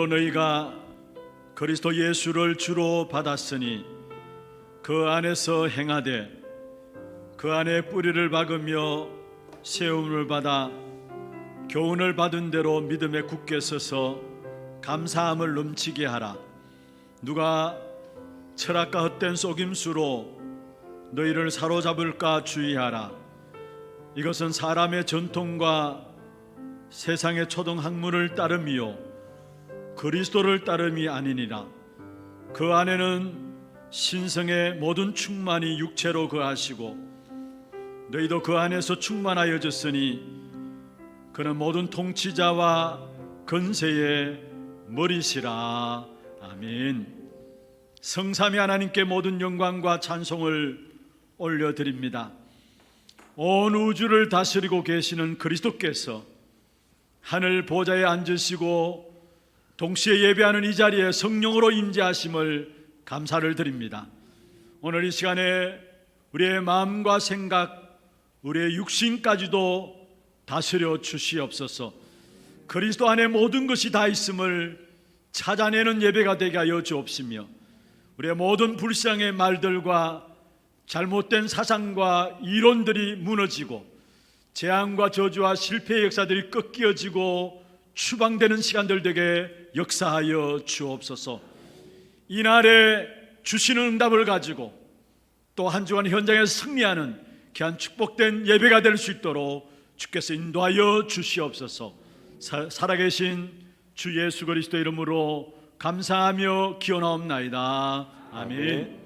그러므로 너희가 그리스도 예수를 주로 받았으니 그 안에서 행하되 그 안에 뿌리를 박으며 세움을 받아 교훈을 받은 대로 믿음에 굳게 서서 감사함을 넘치게 하라. 누가 철학과 헛된 속임수로 너희를 사로잡을까 주의하라. 이것은 사람의 전통과 세상의 초등학문을 따름이요 그리스도를 따름이 아니니라. 그 안에는 신성의 모든 충만이 육체로 거하시고 너희도 그 안에서 충만하여졌으니 그는 모든 통치자와 건세의 머리시라. 아멘. 성삼위 하나님께 모든 영광과 찬송을 올려드립니다. 온 우주를 다스리고 계시는 그리스도께서 하늘 보좌에 앉으시고 동시에 예배하는 이 자리에 성령으로 임재하심을 감사를 드립니다. 오늘 이 시간에 우리의 마음과 생각, 우리의 육신까지도 다스려 주시옵소서. 그리스도 안에 모든 것이 다 있음을 찾아내는 예배가 되게 하여 주옵시며 우리의 모든 불쌍의 말들과 잘못된 사상과 이론들이 무너지고 재앙과 저주와 실패의 역사들이 꺾여지고 추방되는 시간들 되게 역사하여 주옵소서. 이날에 주시는 응답을 가지고 또 한 주간 현장에서 승리하는 귀한 축복된 예배가 될 수 있도록 주께서 인도하여 주시옵소서. 살아계신 주 예수 그리스도 이름으로 감사하며 기원하옵나이다. 아멘.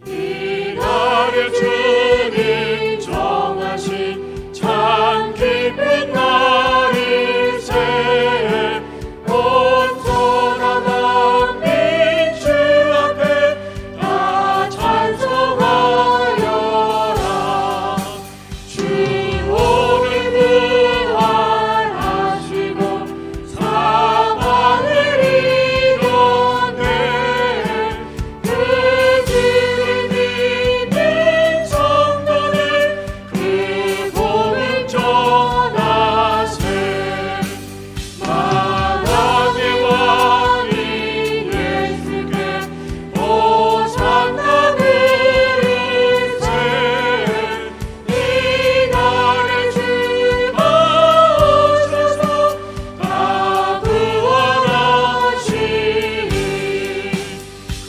이날에 주님 정하신 참 기쁜 날일세 온전한 만민 주 앞에 다 찬송하여라. 주 오늘 부활하시고 사망을 이겨내 그 주를 믿는 성도들 그 복을 전하세. 만왕의 왕인 예수께 호산나 부르세. 이날에 주가 오셔서 다 구원하시니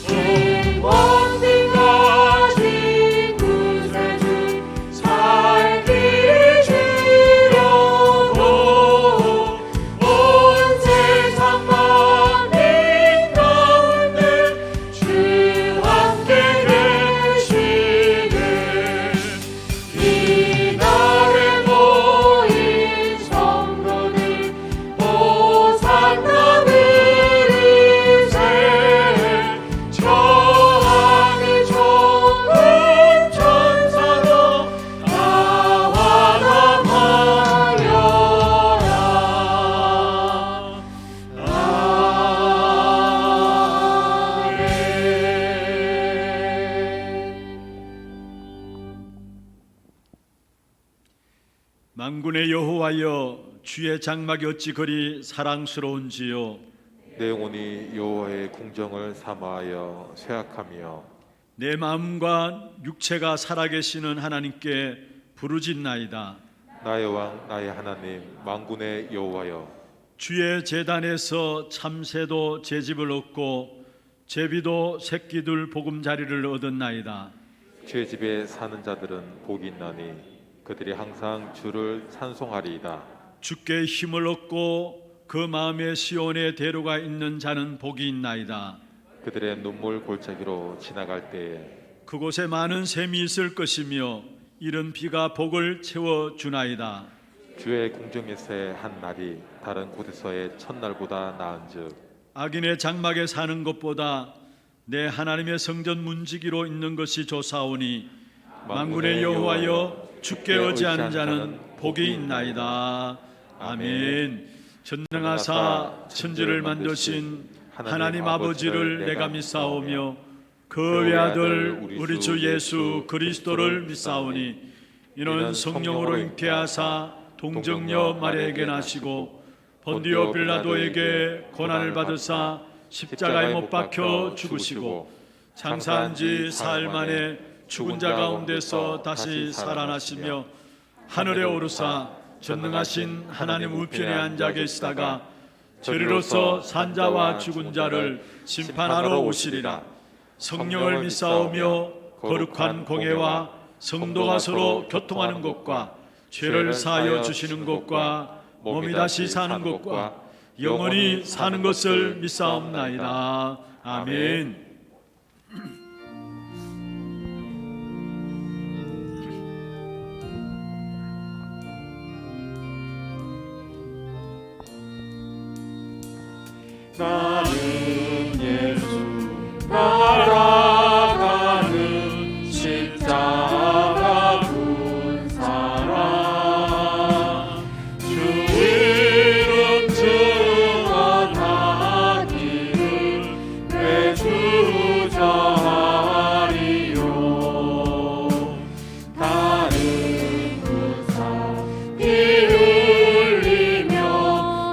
큰 왕들 가진 구세주 살기를 주려고 온 세상 만민 가운데 주 함께 계시네. 이날에 모인 성도들 호산나 부르세. 저 하늘 천군 천사도 다 환호하여라. 만군의 여호와여, 주의 장막이 어찌 그리 사랑스러운지요. 내 영혼이 여호와의 궁정을 사모하여 쇠약하며 내 마음과 육체가 살아계시는 하나님께 부르짖나이다. 나의 왕 나의 하나님 만군의 여호와여, 주의 제단에서 참새도 제집을 얻고 제비도 새끼들 보금자리를 얻었나이다. 주의 집에 사는 자들은 복이 있나니 그들이 항상 주를 찬송하리이다. 주께 힘을 얻고 그 마음에 시온의 대로가 있는 자는 복이 있나이다. 그들의 눈물 골짜기로 지나갈 때에 그곳에 많은 샘이 있을 것이며 이른 비가 복을 채워주나이다. 주의 궁정에서의 한 날이 다른 곳에서의 첫날보다 나은즉 악인의 장막에 사는 것보다 내 하나님의 성전 문지기로 있는 것이 좋사오니 만군의 여호와여, 주께 의지하는 자는 복이 있나이다. 아멘. 전능하사 천지를 만드신 하나님 아버지를 내가 믿사오며 그 외아들 우리 주 예수 그리스도를 믿사오니 이는 성령으로 잉태하사 동정녀 마리아에게 나시고 본디오 빌라도에게 고난을 받으사 십자가에 못 박혀 죽으시고 장사한 지 사흘 만에 죽은 자 가운데서 다시 살아나시며 하늘에 오르사 전능하신 하나님 우편에 앉아 계시다가 저리로서 산자와 죽은 자를 심판하러 오시리라. 성령을 믿사오며 거룩한 공회와 성도가 서로 교통하는 것과 죄를 사하여 주시는 것과 몸이 다시 사는 것과 영원히 사는 것을 믿사옵나이다. 아멘. 나는 예수 따라가는 십자가 군 사람 주 이름 증언하기를 내 주저하리요. 다른 군사 피 흘리며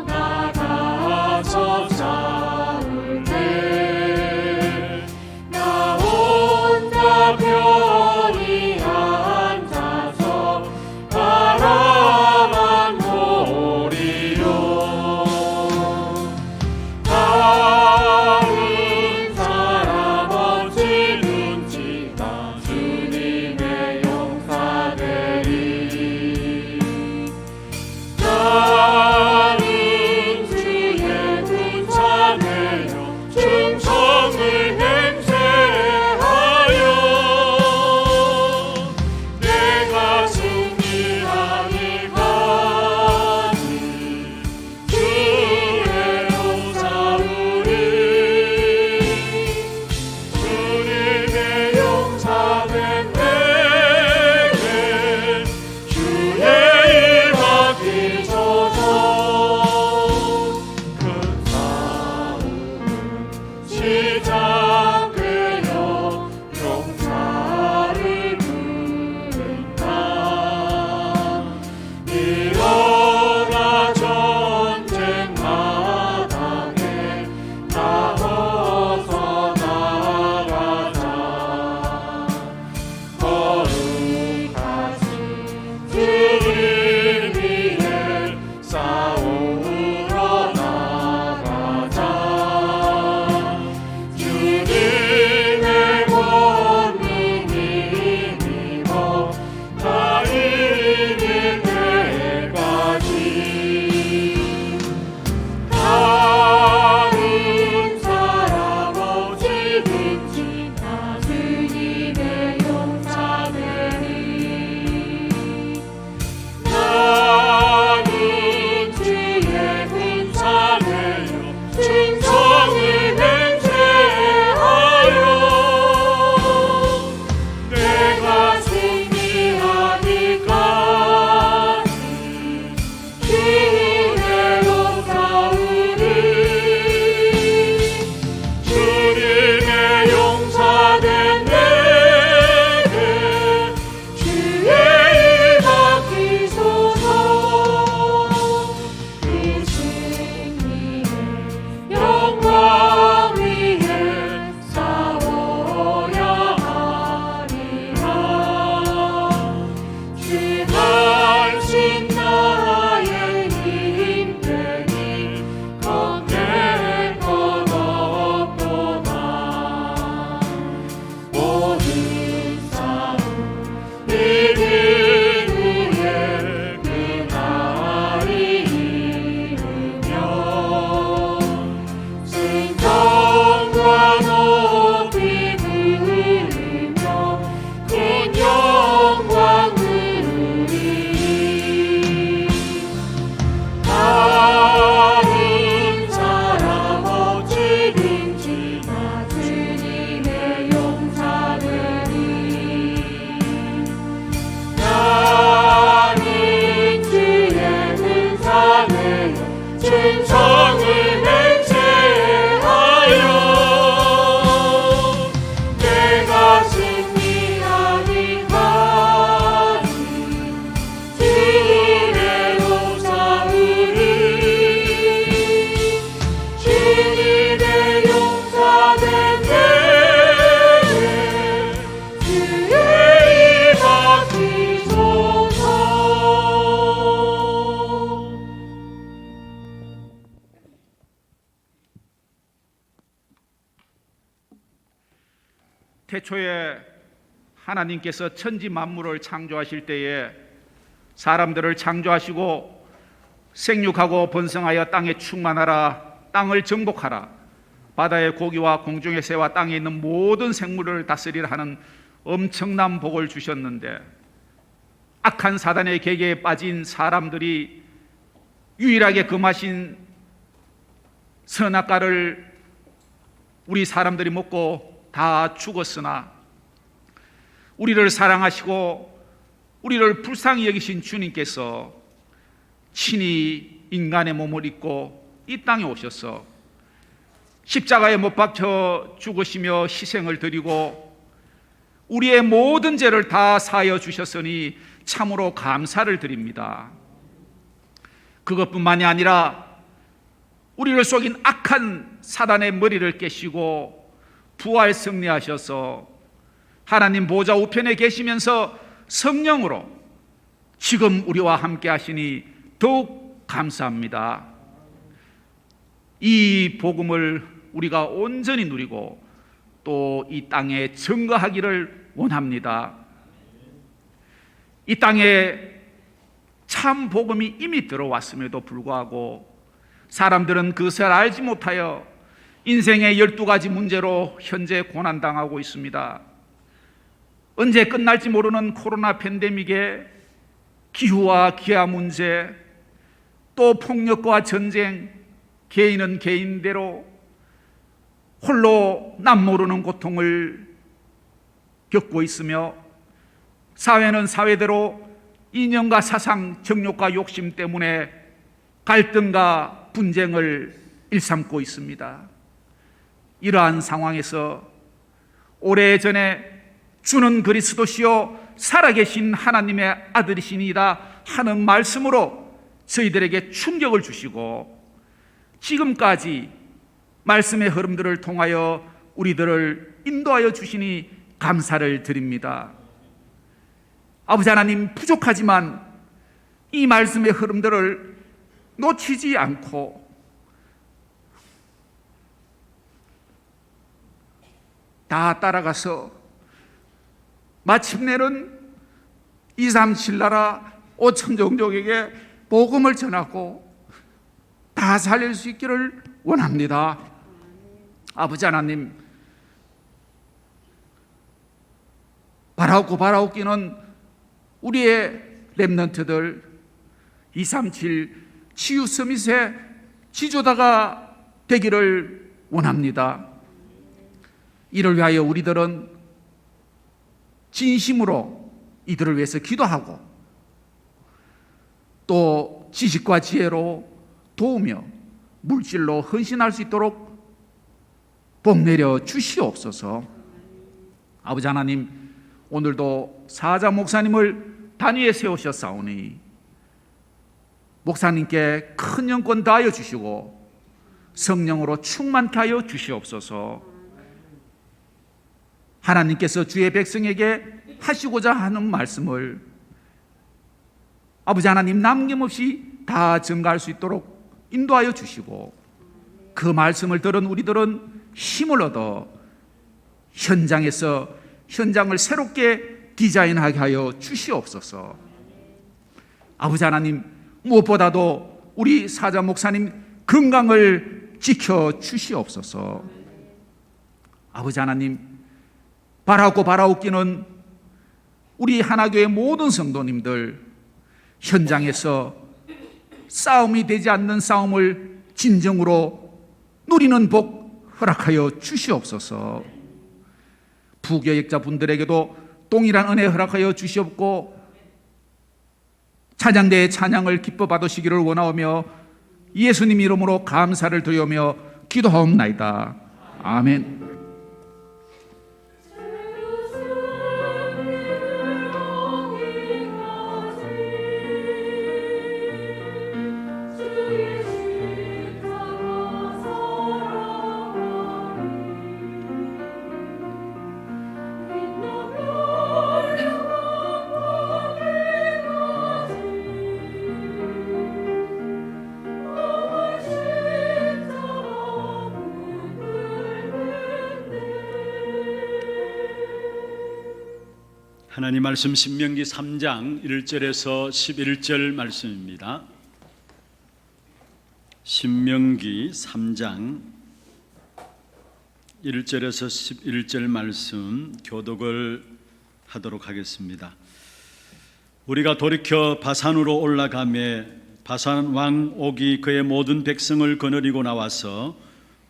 나가서 싸울 때 태초에 하나님께서 천지 만물을 창조하실 때에 사람들을 창조하시고 생육하고 번성하여 땅에 충만하라, 땅을 정복하라, 바다의 고기와 공중의 새와 땅에 있는 모든 생물을 다스리라 하는 엄청난 복을 주셨는데, 악한 사단의 계계에 빠진 사람들이 유일하게 금하신 선악과를 우리 사람들이 먹고 다 죽었으나, 우리를 사랑하시고 우리를 불쌍히 여기신 주님께서 친히 인간의 몸을 입고 이 땅에 오셔서 십자가에 못 박혀 죽으시며 희생을 드리고 우리의 모든 죄를 다 사하여 주셨으니 참으로 감사를 드립니다. 그것뿐만이 아니라 우리를 속인 악한 사단의 머리를 깨시고 부활 승리하셔서 하나님 보좌 우편에 계시면서 성령으로 지금 우리와 함께 하시니 더욱 감사합니다. 이 복음을 우리가 온전히 누리고 또 이 땅에 증거하기를 원합니다. 이 땅에 참 복음이 이미 들어왔음에도 불구하고 사람들은 그것을 알지 못하여 인생의 12가지 문제로 현재 고난당하고 있습니다. 언제 끝날지 모르는 코로나 팬데믹에 기후와 기아 문제, 또 폭력과 전쟁, 개인은 개인대로 홀로 남 모르는 고통을 겪고 있으며, 사회는 사회대로 이념과 사상, 정욕과 욕심 때문에 갈등과 분쟁을 일삼고 있습니다. 이러한 상황에서 오래전에 주는 그리스도시요 살아계신 하나님의 아들이시니이다 하는 말씀으로 저희들에게 충격을 주시고 지금까지 말씀의 흐름들을 통하여 우리들을 인도하여 주시니 감사를 드립니다. 아버지 하나님, 부족하지만 이 말씀의 흐름들을 놓치지 않고 다 따라가서 마침내는 237 나라 5천 종족에게 복음을 전하고 다 살릴 수 있기를 원합니다. 아버지 하나님, 바라옵기는 우리의 렘넌트들 237 치유 서밋의 지도자가 되기를 원합니다. 이를 위하여 우리들은 진심으로 이들을 위해서 기도하고 또 지식과 지혜로 도우며 물질로 헌신할 수 있도록 복 내려 주시옵소서. 아버지 하나님, 오늘도 사자 목사님을 단위에 세우셨사오니 목사님께 큰 영권 다하여 주시고 성령으로 충만케 하여 주시옵소서. 하나님께서 주의 백성에게 하시고자 하는 말씀을 아버지 하나님 남김없이 다 전가할 수 있도록 인도하여 주시고, 그 말씀을 들은 우리들은 힘을 얻어 현장을 새롭게 디자인하게 하여 주시옵소서. 아버지 하나님, 무엇보다도 우리 사자 목사님 건강을 지켜 주시옵소서. 아버지 하나님, 바라옵기는 우리 하나교회 모든 성도님들 현장에서 싸움이 되지 않는 싸움을 진정으로 누리는 복 허락하여 주시옵소서. 부교역자분들에게도 동일한 은혜 허락하여 주시옵고 찬양대의 찬양을 기뻐 받으시기를 원하오며 예수님 이름으로 감사를 드리오며 기도하옵나이다. 아멘. 하나님 말씀 신명기 3장 1절에서 11절 말씀입니다. 신명기 3장 1절에서 11절 말씀 교독을 하도록 하겠습니다. 우리가 돌이켜 바산으로 올라가매 바산 왕 옥이 그의 모든 백성을 거느리고 나와서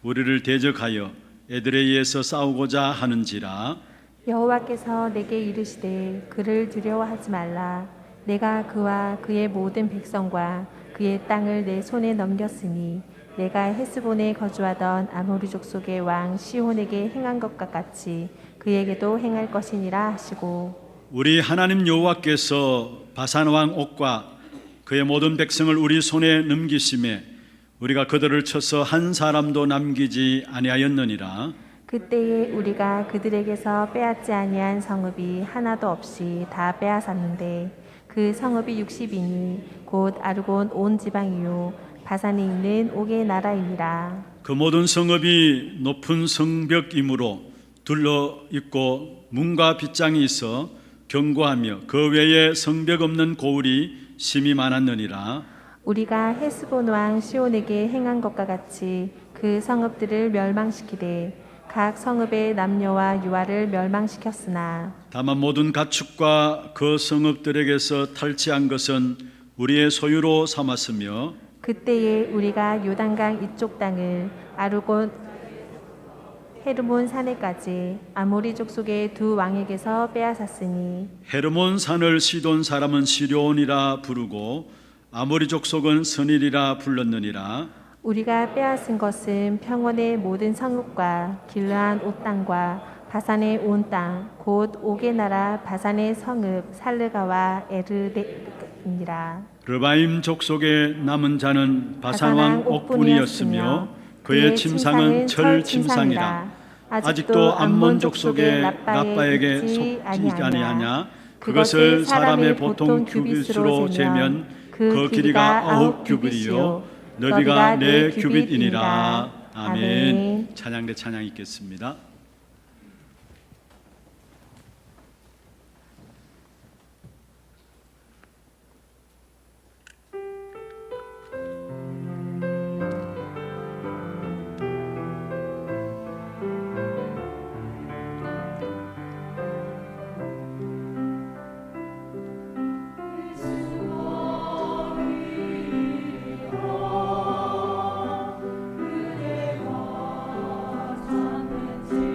우리를 대적하여 에드레이에서 싸우고자 하는지라. 여호와께서 내게 이르시되 그를 두려워하지 말라. 내가 그와 그의 모든 백성과 그의 땅을 내 손에 넘겼으니 내가 헤스본에 거주하던 아모리 족속의 왕 시혼에게 행한 것과 같이 그에게도 행할 것이니라 하시고, 우리 하나님 여호와께서 바산 왕 옥과 그의 모든 백성을 우리 손에 넘기심에 우리가 그들을 쳐서 한 사람도 남기지 아니하였느니라. 그때에 우리가 그들에게서 빼앗지 아니한 성읍이 하나도 없이 다 빼앗았는데 그 성읍이 60이니 곧 아르곤 온 지방이요 바산에 있는 옥의 나라이니라. 그 모든 성읍이 높은 성벽이므로 둘러 있고 문과 빗장이 있어 견고하며 그 외에 성벽 없는 고을이 심히 많았느니라. 우리가 헤스본 왕 시온에게 행한 것과 같이 그 성읍들을 멸망시키되 각 성읍의 남녀와 유아를 멸망시켰으나 다만 모든 가축과 그 성읍들에게서 탈취한 것은 우리의 소유로 삼았으며 그때에 우리가 요단강 이쪽 땅을 아르곤 헤르몬 산에까지 아모리 족속의 두 왕에게서 빼앗았으니 헤르몬 산을 시돈 사람은 시료온이라 부르고 아모리 족속은 선일이라 불렀느니라. 우리가 빼앗은 것은 평원의 모든 성읍과 길르한 옷 땅과 바산의 온 땅 곧 옥의 나라 바산의 성읍 살르가와 에르데니라. 르바임 족속의 남은 자는 바산 왕 옥뿐이었으며 그의 침상은 철 침상이라. 아직도 암몬 족속의 라빠에게 속지 아니하냐. 그것을 사람의 보통 규빗으로 재면 그 길이가 9규빗이요 너비가 4규빗이니라. 아멘. 찬양대 찬양 있겠습니다. 주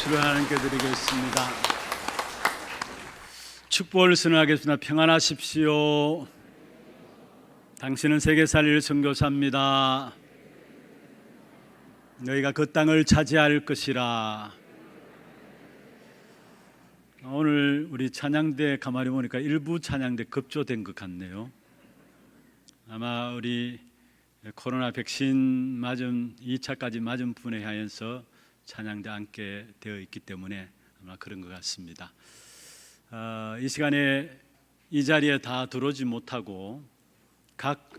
박수를 하나님께 드리겠습니다. 축복을 선언하겠습니다. 평안하십시오. 당신은 세계 살릴 선교사입니다. 너희가 그 땅을 차지할 것이라. 오늘 우리 찬양대 가만히 보니까 일부 찬양대 급조된 것 같네요. 아마 우리 코로나 백신 맞은 2차까지 맞은 분에 하여서 찬양대 앉게 되어 있기 때문에 아마 그런 것 같습니다. 이 시간에 이 자리에 다 들어오지 못하고 각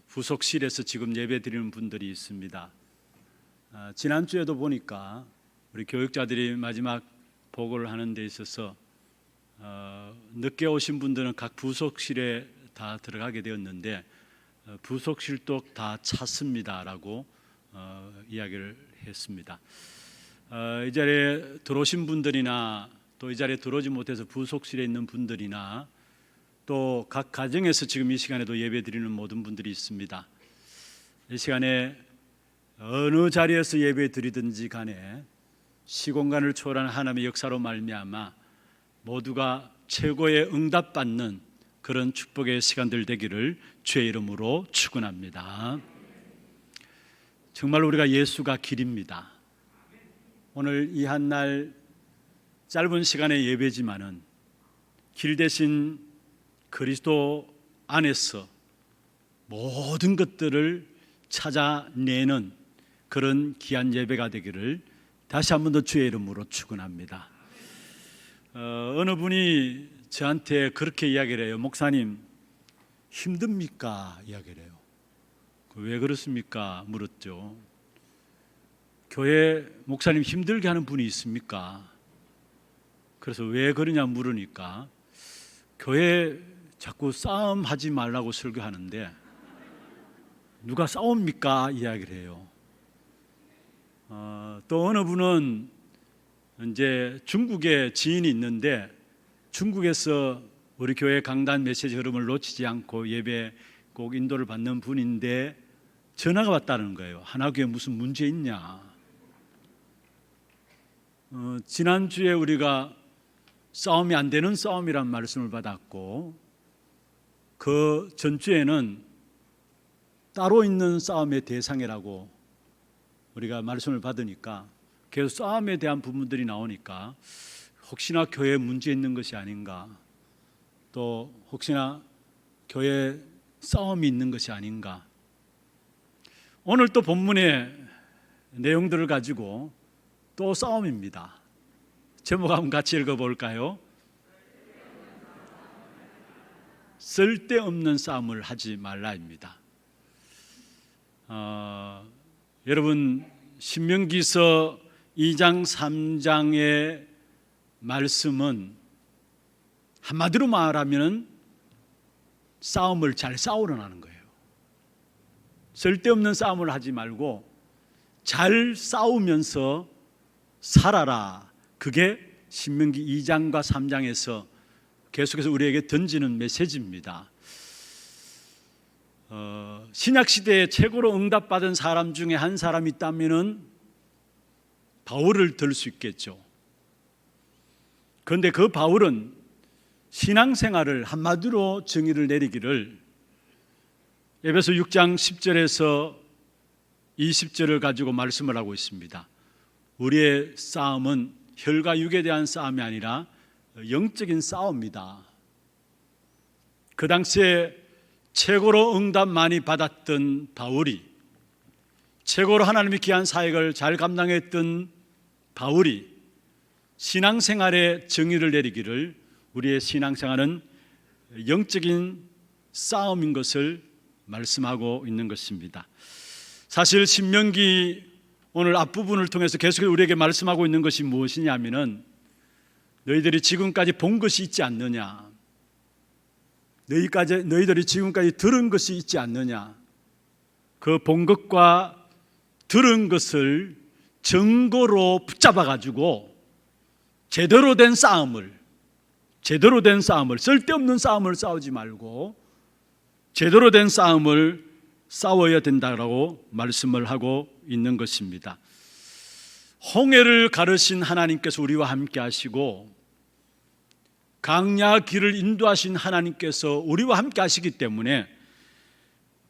부속실에서 지금 예배 드리는 분들이 있습니다. 지난주에도 보니까 우리 교육자들이 마지막 보고를 하는 데 있어서 늦게 오신 분들은 각 부속실에 다 들어가게 되었는데 부속실도 다 찼습니다라고 이야기를 했습니다. 이 자리에 들어오신 분들이나 또 이 자리에 들어오지 못해서 부속실에 있는 분들이나 또 각 가정에서 지금 이 시간에도 예배 드리는 모든 분들이 있습니다. 이 시간에 어느 자리에서 예배 드리든지 간에 시공간을 초월하는 하나님의 역사로 말미암아 모두가 최고의 응답받는 그런 축복의 시간들 되기를 주의 이름으로 축원합니다. 정말 우리가 예수가 길입니다. 오늘 이 한 날 짧은 시간의 예배지만은 길 대신 그리스도 안에서 모든 것들을 찾아내는 그런 귀한 예배가 되기를 다시 한 번 더 주의 이름으로 축원합니다. 어느 분이 저한테 그렇게 이야기를 해요. 목사님 힘듭니까? 이야기를 해요. 왜 그렇습니까? 물었죠. 교회 목사님 힘들게 하는 분이 있습니까? 그래서 왜 그러냐 물으니까 교회 자꾸 싸움하지 말라고 설교하는데 누가 싸웁니까? 이야기를 해요. 또 어느 분은 이제 중국에 지인이 있는데 중국에서 우리 교회 강단 메시지 흐름을 놓치지 않고 예배 꼭 인도를 받는 분인데 전화가 왔다는 거예요. 하나교회 무슨 문제 있냐? 지난주에 우리가 싸움이 안 되는 싸움이란 말씀을 받았고 그 전주에는 따로 있는 싸움의 대상이라고 우리가 말씀을 받으니까 계속 싸움에 대한 부분들이 나오니까 혹시나 교회에 문제 있는 것이 아닌가, 또 혹시나 교회에 싸움이 있는 것이 아닌가. 오늘 또 본문의 내용들을 가지고 또 싸움입니다. 제목 한번 같이 읽어볼까요? 쓸데없는 싸움을 하지 말라입니다. 여러분 신명기서 2장 3장의 말씀은 한마디로 말하면 싸움을 잘 싸우라는 거예요. 쓸데없는 싸움을 하지 말고 잘 싸우면서 살아라. 그게 신명기 2장과 3장에서 계속해서 우리에게 던지는 메시지입니다. 신약시대에 최고로 응답받은 사람 중에 한 사람이 있다면 바울을 들 수 있겠죠. 그런데 그 바울은 신앙생활을 한마디로 정의를 내리기를 에베소 6장 10절에서 20절을 가지고 말씀을 하고 있습니다. 우리의 싸움은 혈과 육에 대한 싸움이 아니라 영적인 싸움이다. 그 당시에 최고로 응답 많이 받았던 바울이, 최고로 하나님의 귀한 사역을 잘 감당했던 바울이 신앙생활에 정의를 내리기를 우리의 신앙생활은 영적인 싸움인 것을 말씀하고 있는 것입니다. 사실 신명기 오늘 앞부분을 통해서 계속 우리에게 말씀하고 있는 것이 무엇이냐면은 너희들이 지금까지 본 것이 있지 않느냐, 너희들이 지금까지 들은 것이 있지 않느냐, 그 본 것과 들은 것을 증거로 붙잡아 가지고 제대로 된 싸움을, 쓸데없는 싸움을 싸우지 말고 제대로 된 싸움을 싸워야 된다라고 말씀을 하고 있는 것입니다. 홍해를 가르신 하나님께서 우리와 함께 하시고 강야 길을 인도하신 하나님께서 우리와 함께 하시기 때문에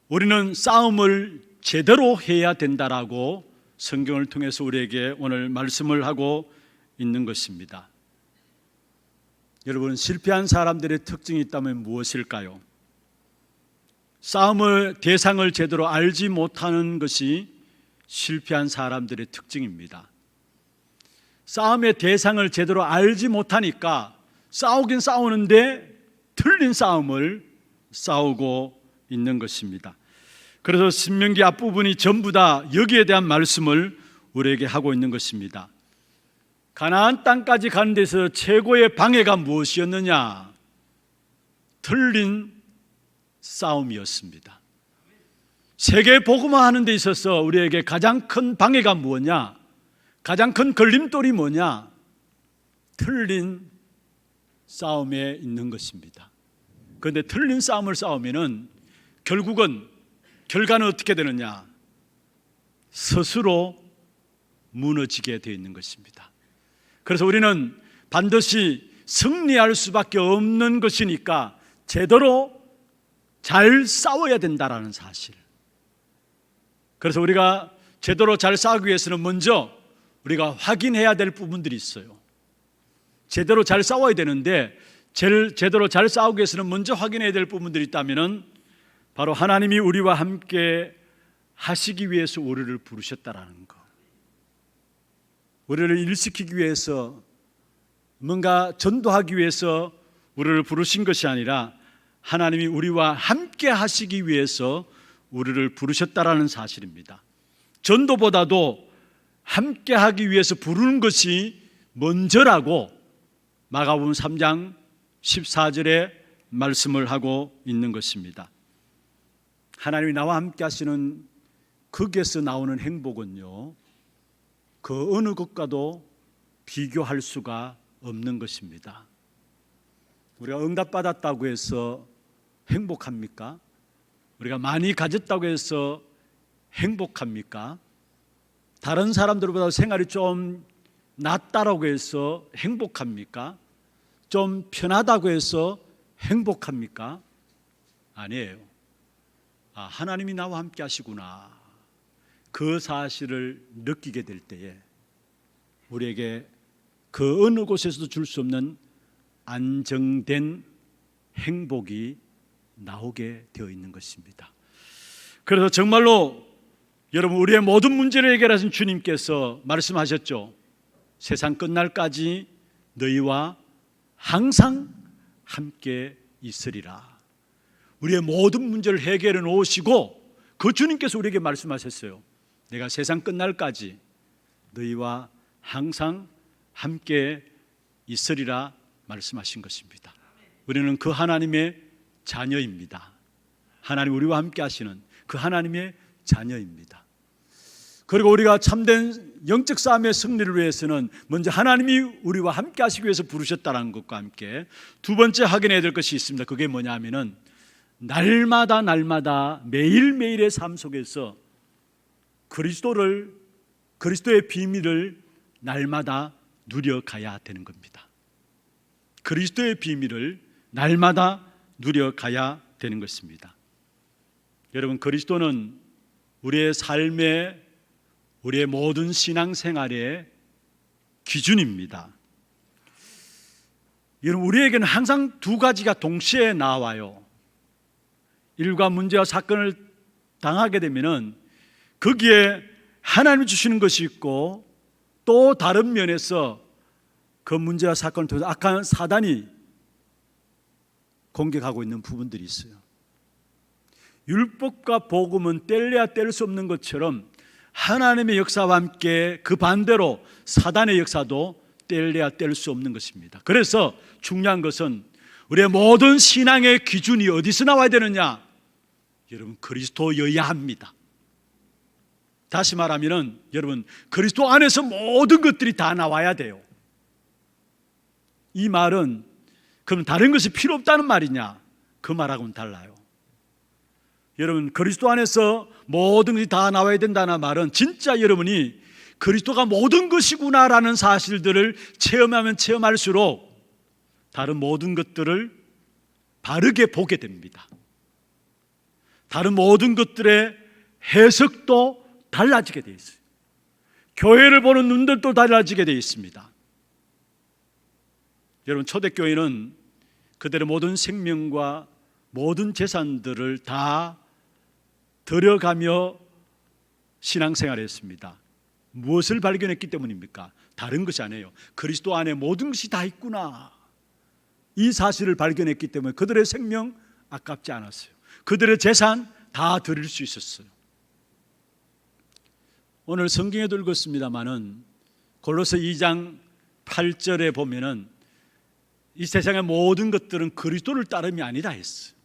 우리는 싸움을 제대로 해야 된다라고 성경을 통해서 우리에게 오늘 말씀을 하고 있는 것입니다. 여러분, 실패한 사람들의 특징이 있다면 무엇일까요? 싸움을 대상을 제대로 알지 못하는 것이 실패한 사람들의 특징입니다. 싸움의 대상을 제대로 알지 못하니까 싸우긴 싸우는데 틀린 싸움을 싸우고 있는 것입니다. 그래서 신명기 앞부분이 전부 다 여기에 대한 말씀을 우리에게 하고 있는 것입니다. 가나안 땅까지 가는 데서 최고의 방해가 무엇이었느냐? 틀린 싸움이었습니다. 세계 복음화하는 데 있어서 우리에게 가장 큰 방해가 무엇냐? 가장 큰 걸림돌이 뭐냐? 틀린 싸움에 있는 것입니다. 그런데 틀린 싸움을 싸우면은 결국은 결과는 어떻게 되느냐? 스스로 무너지게 되어 있는 것입니다. 그래서 우리는 반드시 승리할 수밖에 없는 것이니까 제대로 잘 싸워야 된다라는 사실. 그래서 우리가 제대로 잘 싸우기 위해서는 먼저 우리가 확인해야 될 부분들이 있어요. 제대로 잘 싸워야 되는데 제대로 잘 싸우기 위해서는 먼저 확인해야 될 부분들이 있다면 바로 하나님이 우리와 함께 하시기 위해서 우리를 부르셨다라는 것. 우리를 일시키기 위해서, 뭔가 전도하기 위해서 우리를 부르신 것이 아니라 하나님이 우리와 함께 하시기 위해서 우리를 부르셨다라는 사실입니다. 전도보다도 함께 하기 위해서 부르는 것이 먼저라고 마가복음 3장 14절에 말씀을 하고 있는 것입니다. 하나님이 나와 함께 하시는 거기에서 나오는 행복은요, 그 어느 것과도 비교할 수가 없는 것입니다. 우리가 응답받았다고 해서 행복합니까? 우리가 많이 가졌다고 해서 행복합니까? 다른 사람들보다 생활이 좀 낫다라고 해서 행복합니까? 좀 편하다고 해서 행복합니까? 아니에요. 하나님이 나와 함께 하시구나, 그 사실을 느끼게 될 때에 우리에게 그 어느 곳에서도 줄 수 없는 안정된 행복이 나오게 되어 있는 것입니다. 그래서 정말로 여러분, 우리의 모든 문제를 해결하신 주님께서 말씀하셨죠. 세상 끝날까지 너희와 항상 함께 있으리라. 우리의 모든 문제를 해결해 놓으시고 그 주님께서 우리에게 말씀하셨어요. 내가 세상 끝날까지 너희와 항상 함께 있으리라 말씀하신 것입니다. 우리는 그 하나님의 자녀입니다. 하나님 우리와 함께 하시는 그 하나님의 자녀입니다. 그리고 우리가 참된 영적 싸움의 승리를 위해서는 먼저 하나님이 우리와 함께 하시기 위해서 부르셨다는 것과 함께 두 번째 확인해야 될 것이 있습니다. 그게 뭐냐 하면은 날마다 매일매일의 삶 속에서 그리스도의 비밀을 날마다 누려가야 되는 겁니다. 그리스도의 비밀을 날마다 누려가야 되는 것입니다. 여러분, 그리스도는 우리의 삶의, 우리의 모든 신앙생활의 기준입니다. 여러분, 우리에게는 항상 두 가지가 동시에 나와요. 일과 문제와 사건을 당하게 되면은 거기에 하나님이 주시는 것이 있고 또 다른 면에서 그 문제와 사건을 통해서 악한 사단이 공격하고 있는 부분들이 있어요. 율법과 복음은 뗄래야 뗄 수 없는 것처럼 하나님의 역사와 함께 그 반대로 사단의 역사도 뗄래야 뗄 수 없는 것입니다. 그래서 중요한 것은 우리의 모든 신앙의 기준이 어디서 나와야 되느냐? 여러분, 그리스도여야 합니다. 다시 말하면 여러분, 그리스도 안에서 모든 것들이 다 나와야 돼요. 이 말은 그럼 다른 것이 필요 없다는 말이냐? 그 말하고는 달라요. 여러분, 그리스도 안에서 모든 것이 다 나와야 된다는 말은 진짜 여러분이 그리스도가 모든 것이구나라는 사실들을 체험하면 체험할수록 다른 모든 것들을 바르게 보게 됩니다. 다른 모든 것들의 해석도 달라지게 되어 있어요. 교회를 보는 눈들도 달라지게 되어 있습니다. 여러분, 초대교회는 그들의 모든 생명과 모든 재산들을 다 들여가며 신앙생활을 했습니다. 무엇을 발견했기 때문입니까? 다른 것이 아니에요. 그리스도 안에 모든 것이 다 있구나, 이 사실을 발견했기 때문에 그들의 생명 아깝지 않았어요. 그들의 재산 다 드릴 수 있었어요. 오늘 성경에도 읽었습니다마는 골로새 2장 8절에 보면은 이 세상의 모든 것들은 그리스도를 따름이 아니다 했어요.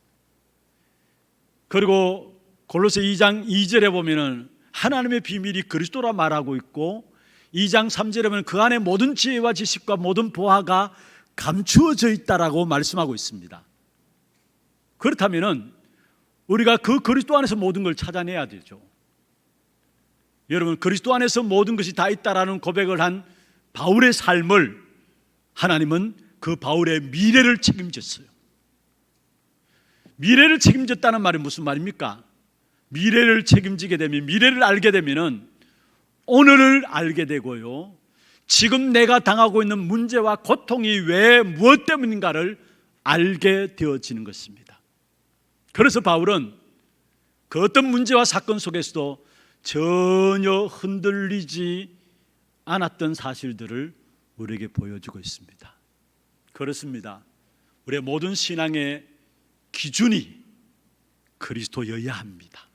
그리고 골로새 2장 2절에 보면은 하나님의 비밀이 그리스도라 말하고 있고, 2장 3절에 보면 그 안에 모든 지혜와 지식과 모든 보화가 감추어져 있다라고 말씀하고 있습니다. 그렇다면은 우리가 그 그리스도 안에서 모든 걸 찾아내야 되죠. 여러분, 그리스도 안에서 모든 것이 다 있다라는 고백을 한 바울의 삶을 하나님은 그 바울의 미래를 책임졌어요. 미래를 책임졌다는 말이 무슨 말입니까? 미래를 책임지게 되면, 미래를 알게 되면은 오늘을 알게 되고요, 지금 내가 당하고 있는 문제와 고통이 왜 무엇 때문인가를 알게 되어지는 것입니다. 그래서 바울은 그 어떤 문제와 사건 속에서도 전혀 흔들리지 않았던 사실들을 우리에게 보여주고 있습니다. 그렇습니다. 우리의 모든 신앙의 기준이 그리스도여야 합니다.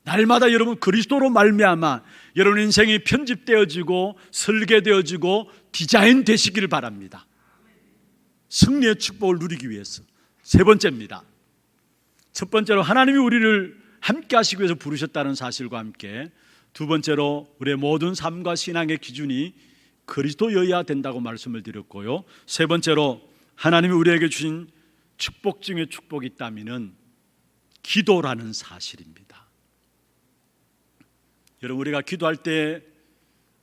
날마다 여러분 그리스도로 말미암아 여러분 인생이 편집되어지고 설계되어지고 디자인되시기를 바랍니다. 승리의 축복을 누리기 위해서. 세 번째입니다. 첫 번째로 하나님이 우리를 함께 하시기 위해서 부르셨다는 사실과 함께, 두 번째로 우리의 모든 삶과 신앙의 기준이 그리스도여야 된다고 말씀을 드렸고요, 세 번째로 하나님이 우리에게 주신 축복 중에 축복이 있다면은 기도라는 사실입니다. 여러분, 우리가 기도할 때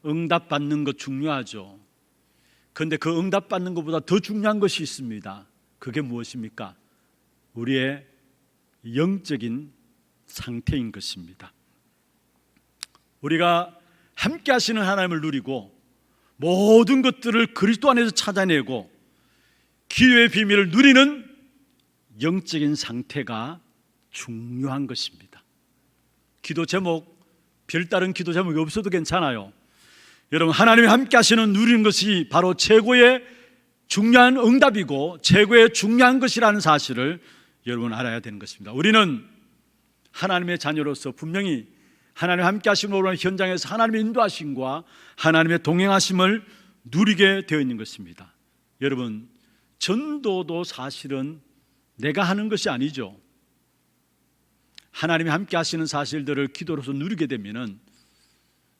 응답받는 것 중요하죠. 그런데 그 응답받는 것보다 더 중요한 것이 있습니다. 그게 무엇입니까? 우리의 영적인 상태인 것입니다. 우리가 함께 하시는 하나님을 누리고 모든 것들을 그리스도 안에서 찾아내고 기도의 비밀을 누리는 영적인 상태가 중요한 것입니다. 기도 제목, 별다른 기도 제목이 없어도 괜찮아요. 여러분, 하나님이 함께 하시는 누리는 것이 바로 최고의 중요한 응답이고 최고의 중요한 것이라는 사실을 여러분 알아야 되는 것입니다. 우리는 하나님의 자녀로서 분명히 하나님 함께 하심으로 현장에서 하나님의 인도하심과 하나님의 동행하심을 누리게 되어 있는 것입니다. 여러분, 전도도 사실은 내가 하는 것이 아니죠. 하나님이 함께 하시는 사실들을 기도로서 누리게 되면은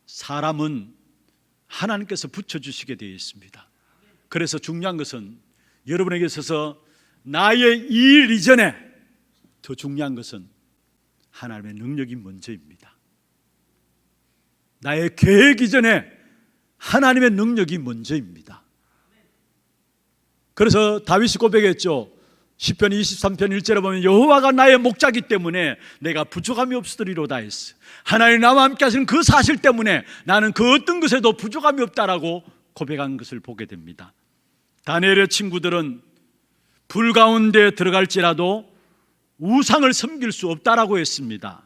사람은 하나님께서 붙여주시게 되어 있습니다. 그래서 중요한 것은 여러분에게 있어서 나의 일 이전에 더 중요한 것은 하나님의 능력이 먼저입니다. 나의 계획 이전에 하나님의 능력이 먼저입니다. 그래서 다윗이 고백했죠. 시편 23편 1절에 보면 여호와가 나의 목자이기 때문에 내가 부족함이 없으리로다 했어요. 하나님 나와 함께 하시는 그 사실 때문에 나는 그 어떤 것에도 부족함이 없다라고 고백한 것을 보게 됩니다. 다니엘의 친구들은 불 가운데 들어갈지라도 우상을 섬길 수 없다라고 했습니다.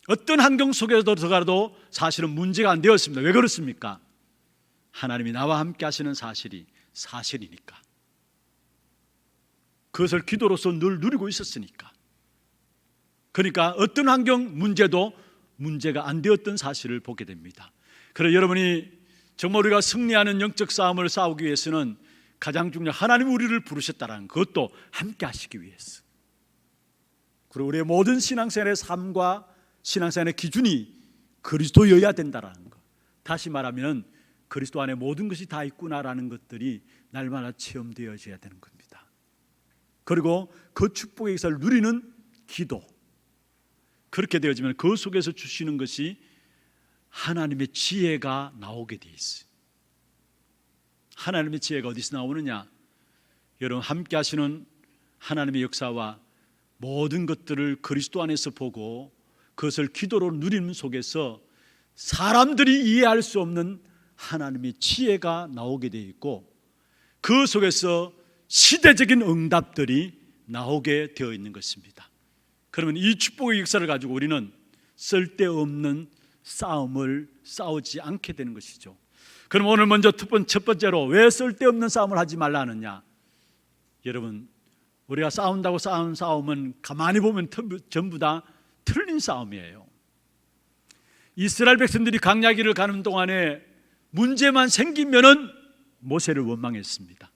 어떤 환경 속에서 들어가도 사실은 문제가 안 되었습니다. 왜 그렇습니까? 하나님이 나와 함께 하시는 사실이 사실이니까. 그것을 기도로서 늘 누리고 있었으니까. 그러니까 어떤 환경 문제도 문제가 안 되었던 사실을 보게 됩니다. 그래서 여러분이 정말 우리가 승리하는 영적 싸움을 싸우기 위해서는 가장 중요한 하나님이 우리를 부르셨다는 그것도 함께 하시기 위해서. 그리고 우리의 모든 신앙생활의 삶과 신앙생활의 기준이 그리스도여야 된다는 것. 다시 말하면 그리스도 안에 모든 것이 다 있구나라는 것들이 날마다 체험되어져야 되는 겁니다. 그리고 그 축복의 역사를 누리는 기도, 그렇게 되어지면 그 속에서 주시는 것이 하나님의 지혜가 나오게 돼 있어요. 하나님의 지혜가 어디서 나오느냐? 여러분, 함께 하시는 하나님의 역사와 모든 것들을 그리스도 안에서 보고 그것을 기도로 누리는 속에서 사람들이 이해할 수 없는 하나님의 지혜가 나오게 되어 있고, 그 속에서 시대적인 응답들이 나오게 되어 있는 것입니다. 그러면 이 축복의 역사를 가지고 우리는 쓸데없는 싸움을 싸우지 않게 되는 것이죠. 그럼 오늘 먼저 첫 번째로 왜 쓸데없는 싸움을 하지 말라 하느냐? 여러분, 우리가 싸운다고 싸우는 싸움은 가만히 보면 전부 다 틀린 싸움이에요. 이스라엘 백성들이 광야길을 가는 동안에 문제만 생기면은 모세를 원망했습니다.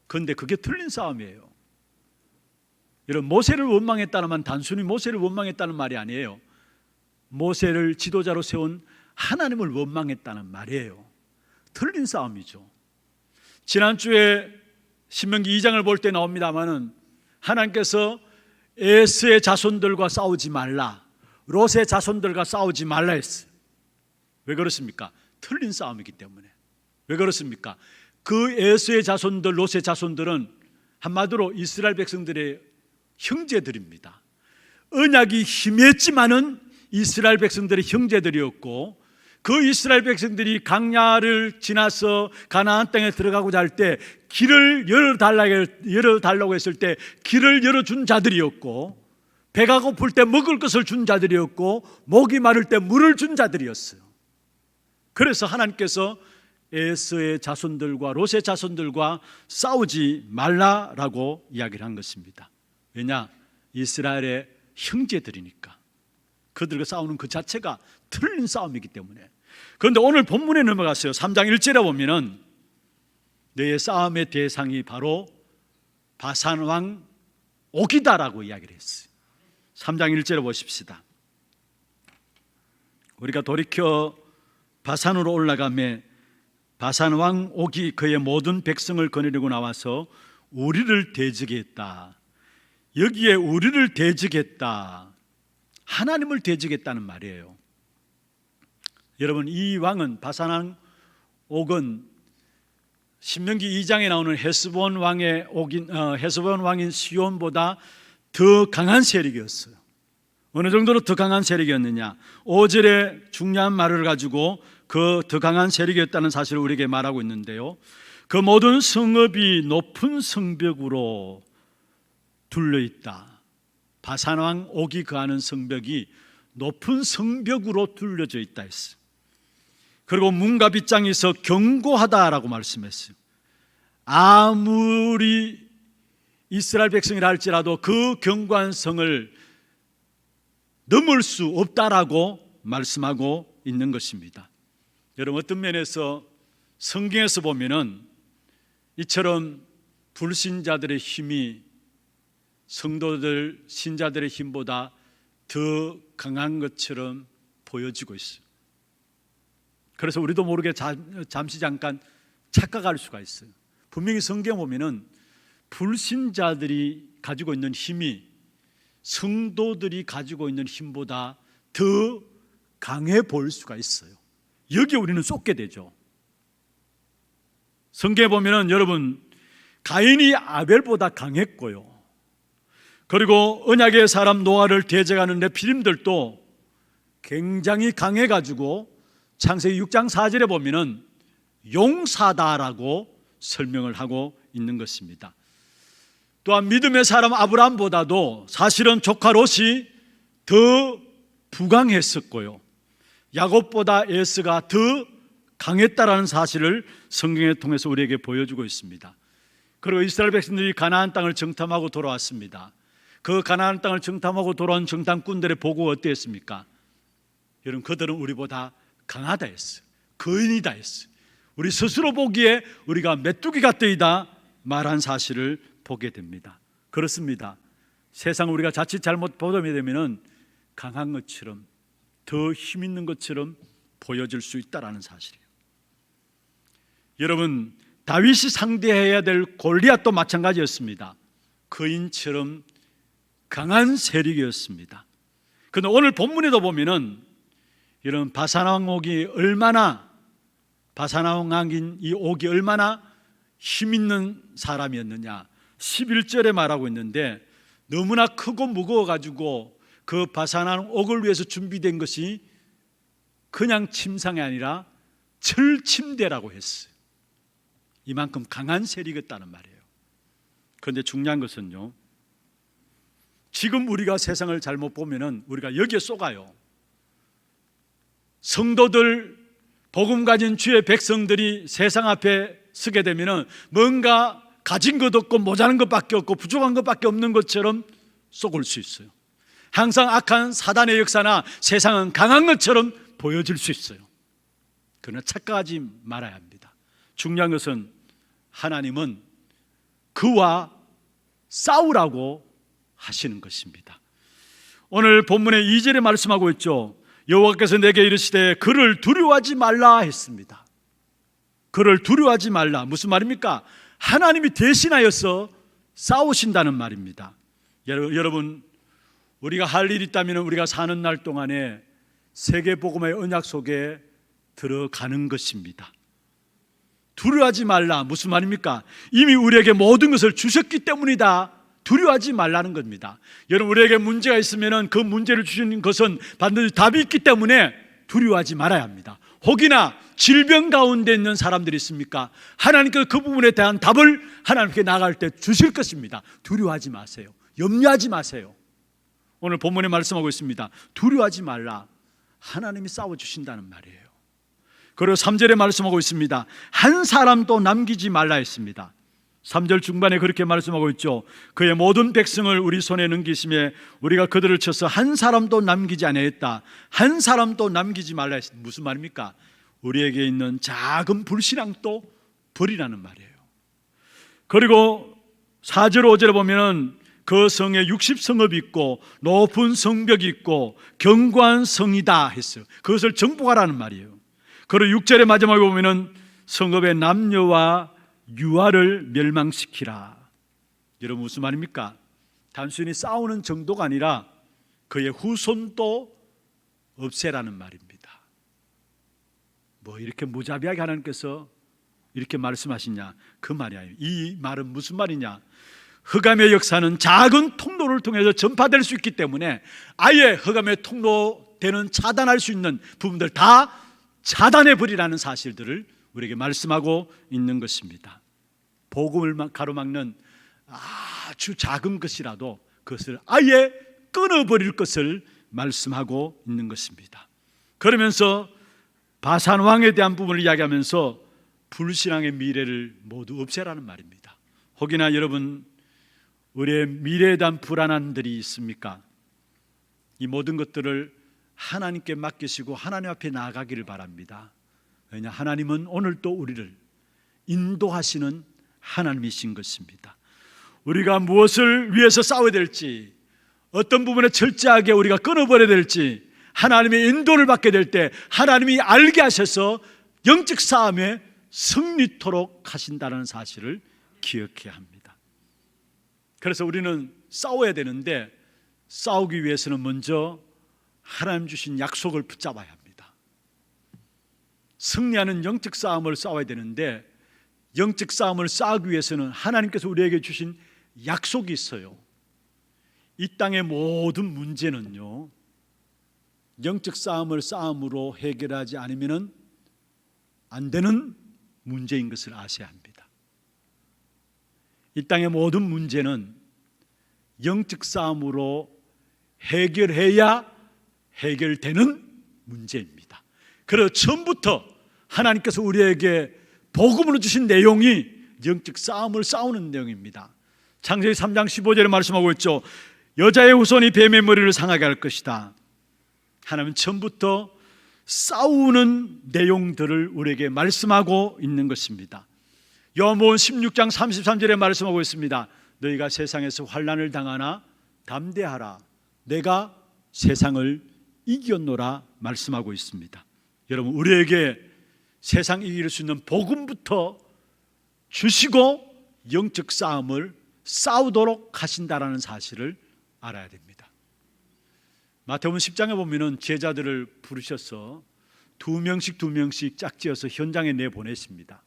그런데 그게 틀린 싸움이에요. 여러분, 모세를 원망했다는 말 단순히 모세를 원망했다는 말이 아니에요. 모세를 지도자로 세운 하나님을 원망했다는 말이에요. 틀린 싸움이죠. 지난주에 신명기 2장을 볼 때 나옵니다마는 하나님께서 에스의 자손들과 싸우지 말라, 롯의 자손들과 싸우지 말라 했어요. 왜 그렇습니까? 틀린 싸움이기 때문에. 왜 그렇습니까? 그 에스의 자손들, 롯의 자손들은 한마디로 이스라엘 백성들의 형제들입니다. 언약이 희미했지만은 이스라엘 백성들의 형제들이었고, 그 이스라엘 백성들이 강야를 지나서 가나안 땅에 들어가고자 할 때 길을 열어달라고 했을 때 길을 열어준 자들이었고, 배가 고플 때 먹을 것을 준 자들이었고, 목이 마를 때 물을 준 자들이었어요. 그래서 하나님께서 에스의 자손들과 롯의 자손들과 싸우지 말라라고 이야기를 한 것입니다. 왜냐? 이스라엘의 형제들이니까. 그들과 싸우는 그 자체가 틀린 싸움이기 때문에. 그런데 오늘 본문에 넘어갔어요. 3장 1절에 보면은 너의 싸움의 대상이 바로 바산 왕 옥이다라고 이야기를 했어요. 3장 1절에 보십시다. 우리가 돌이켜 바산으로 올라가매 바산 왕 옥이 그의 모든 백성을 거느리고 나와서 우리를 대적게 했다. 여기에 우리를 대적했다, 하나님을 대적했다는 말이에요. 여러분, 이 왕은 바산 왕 옥은 신명기 2장에 나오는 헤스본 왕인 시온보다 더 강한 세력이었어요. 어느 정도로 더 강한 세력이었느냐? 5절에 중요한 말을 가지고 그 더 강한 세력이었다는 사실을 우리에게 말하고 있는데요, 그 모든 성읍이 높은 성벽으로 둘러있다. 바산 왕 옥이 거하는 성벽이 높은 성벽으로 둘려져 있다 했어요. 그리고 문과 빗장에서 견고하다라고 말씀했어요. 아무리 이스라엘 백성이라 할지라도 그 견고한 성을 넘을 수 없다라고 말씀하고 있는 것입니다. 여러분, 어떤 면에서 성경에서 보면은 이처럼 불신자들의 힘이 성도들, 신자들의 힘보다 더 강한 것처럼 보여지고 있어요. 그래서 우리도 모르게 잠시 잠깐 착각할 수가 있어요. 분명히 성경 보면은 불신자들이 가지고 있는 힘이 성도들이 가지고 있는 힘보다 더 강해 보일 수가 있어요. 여기에 우리는 쏟게 되죠. 성경에 보면은 여러분, 가인이 아벨보다 강했고요, 그리고 언약의 사람 노아를 대적하는 네피림들도 굉장히 강해가지고 창세기 6장 4절에 보면은 용사다라고 설명을 하고 있는 것입니다. 또한 믿음의 사람 아브라함보다도 사실은 조카 롯이 더 부강했었고요, 야곱보다 에스가 더 강했다라는 사실을 성경에 통해서 우리에게 보여주고 있습니다. 그리고 이스라엘 백성들이 가나안 땅을 정탐하고 돌아왔습니다. 그 가나안 땅을 정탐하고 돌아온 정탐꾼들의 보고가 어땠습니까? 여러분, 그들은 우리보다 강하다 했어요. 거인이다 했어요. 우리 스스로 보기에 우리가 메뚜기 같으이다 말한 사실을 보게 됩니다. 그렇습니다. 세상 우리가 자칫 잘못 보게 되면은 강한 것처럼, 더 힘 있는 것처럼 보여질 수 있다라는 사실이에요. 여러분, 다윗이 상대해야 될 골리앗도 마찬가지였습니다. 거인처럼 강한 세력이었습니다. 그런데 오늘 본문에도 보면은 이런 바사나왕 왕인 이 옥이 얼마나 힘 있는 사람이었느냐. 11절에 말하고 있는데 너무나 크고 무거워가지고 그 바사나왕 옥을 위해서 준비된 것이 그냥 침상이 아니라 철침대라고 했어요. 이만큼 강한 세력이었다는 말이에요. 그런데 중요한 것은요, 지금 우리가 세상을 잘못 보면은 우리가 여기에 쏘가요. 성도들, 복음 가진 주의 백성들이 세상 앞에 서게 되면은 뭔가 가진 것 없고 모자란 것밖에 없고 부족한 것밖에 없는 것처럼 쏘을 수 있어요. 항상 악한 사단의 역사나 세상은 강한 것처럼 보여질 수 있어요. 그러나 착각하지 말아야 합니다. 중요한 것은 하나님은 그와 싸우라고 하시는 것입니다. 오늘 본문의 2절에 말씀하고 있죠. 여호와께서 내게 이르시되 그를 두려워하지 말라 했습니다. 그를 두려워하지 말라. 무슨 말입니까? 하나님이 대신하여서 싸우신다는 말입니다. 여러분, 우리가 할 일이 있다면 우리가 사는 날 동안에 세계복음의 언약 속에 들어가는 것입니다. 두려워하지 말라. 무슨 말입니까? 이미 우리에게 모든 것을 주셨기 때문이다. 두려워하지 말라는 겁니다. 여러분, 우리에게 문제가 있으면 그 문제를 주신 것은 반드시 답이 있기 때문에 두려워하지 말아야 합니다. 혹이나 질병 가운데 있는 사람들이 있습니까? 하나님께서 그 부분에 대한 답을 하나님께 나갈 때 주실 것입니다. 두려워하지 마세요. 염려하지 마세요. 오늘 본문에 말씀하고 있습니다. 두려워하지 말라. 하나님이 싸워주신다는 말이에요. 그리고 3절에 말씀하고 있습니다. 한 사람도 남기지 말라 했습니다. 3절 중반에 그렇게 말씀하고 있죠. 그의 모든 백성을 우리 손에 넘기심에 우리가 그들을 쳐서 한 사람도 남기지 아니하였다. 한 사람도 남기지 말라 했습니다. 무슨 말입니까? 우리에게 있는 작은 불신앙도 버리라는 말이에요. 그리고 4절 5절에 보면 그 성에 60성읍이 있고 높은 성벽이 있고 견고한 성이다 했어요. 그것을 정복하라는 말이에요. 그리고 6절의 마지막에 보면 성읍의 남녀와 유아를 멸망시키라. 여러분, 무슨 말입니까? 단순히 싸우는 정도가 아니라 그의 후손도 없애라는 말입니다. 뭐 이렇게 무자비하게 하나님께서 이렇게 말씀하시냐, 그 말이 아니에요. 이 말은 무슨 말이냐? 흑암의 역사는 작은 통로를 통해서 전파될 수 있기 때문에 아예 흑암의 통로되는 차단할 수 있는 부분들 다 차단해 버리라는 사실들을 우리에게 말씀하고 있는 것입니다. 복음을 가로막는 아주 작은 것이라도 그것을 아예 끊어버릴 것을 말씀하고 있는 것입니다. 그러면서 바산 왕에 대한 부분을 이야기하면서 불신앙의 미래를 모두 없애라는 말입니다. 혹이나 여러분, 우리의 미래에 대한 불안함들이 있습니까? 이 모든 것들을 하나님께 맡기시고 하나님 앞에 나아가기를 바랍니다. 왜냐, 하나님은 오늘 또 우리를 인도하시는 하나님이신 것입니다. 우리가 무엇을 위해서 싸워야 될지, 어떤 부분에 철저하게 우리가 끊어버려야 될지 하나님의 인도를 받게 될 때 하나님이 알게 하셔서 영적 싸움에 승리토록 하신다는 사실을 기억해야 합니다. 그래서 우리는 싸워야 되는데 싸우기 위해서는 먼저 하나님 주신 약속을 붙잡아야 합니다. 승리하는 영적 싸움을 싸워야 되는데 영적 싸움을 싸우기 위해서는 하나님께서 우리에게 주신 약속이 있어요. 이 땅의 모든 문제는요, 영적 싸움을 싸움으로 해결하지 않으면 안 되는 문제인 것을 아셔야 합니다. 이 땅의 모든 문제는 영적 싸움으로 해결해야 해결되는 문제입니다. 그래서 처음부터 하나님께서 우리에게 복음으로 주신 내용이 영적 싸움을 싸우는 내용입니다. 창세기 3장 15절에 말씀하고 있죠. 여자의 후손이 뱀의 머리를 상하게 할 것이다. 하나님은 처음부터 싸우는 내용들을 우리에게 말씀하고 있는 것입니다. 요한복음 16장 33절에 말씀하고 있습니다. 너희가 세상에서 환난을 당하나 담대하라. 내가 세상을 이겼노라 말씀하고 있습니다. 여러분, 우리에게 세상 이길 수 있는 복음부터 주시고 영적 싸움을 싸우도록 하신다라는 사실을 알아야 됩니다. 마태복음 10장에 보면은 제자들을 부르셔서 두 명씩 짝지어서 현장에 내보내십니다.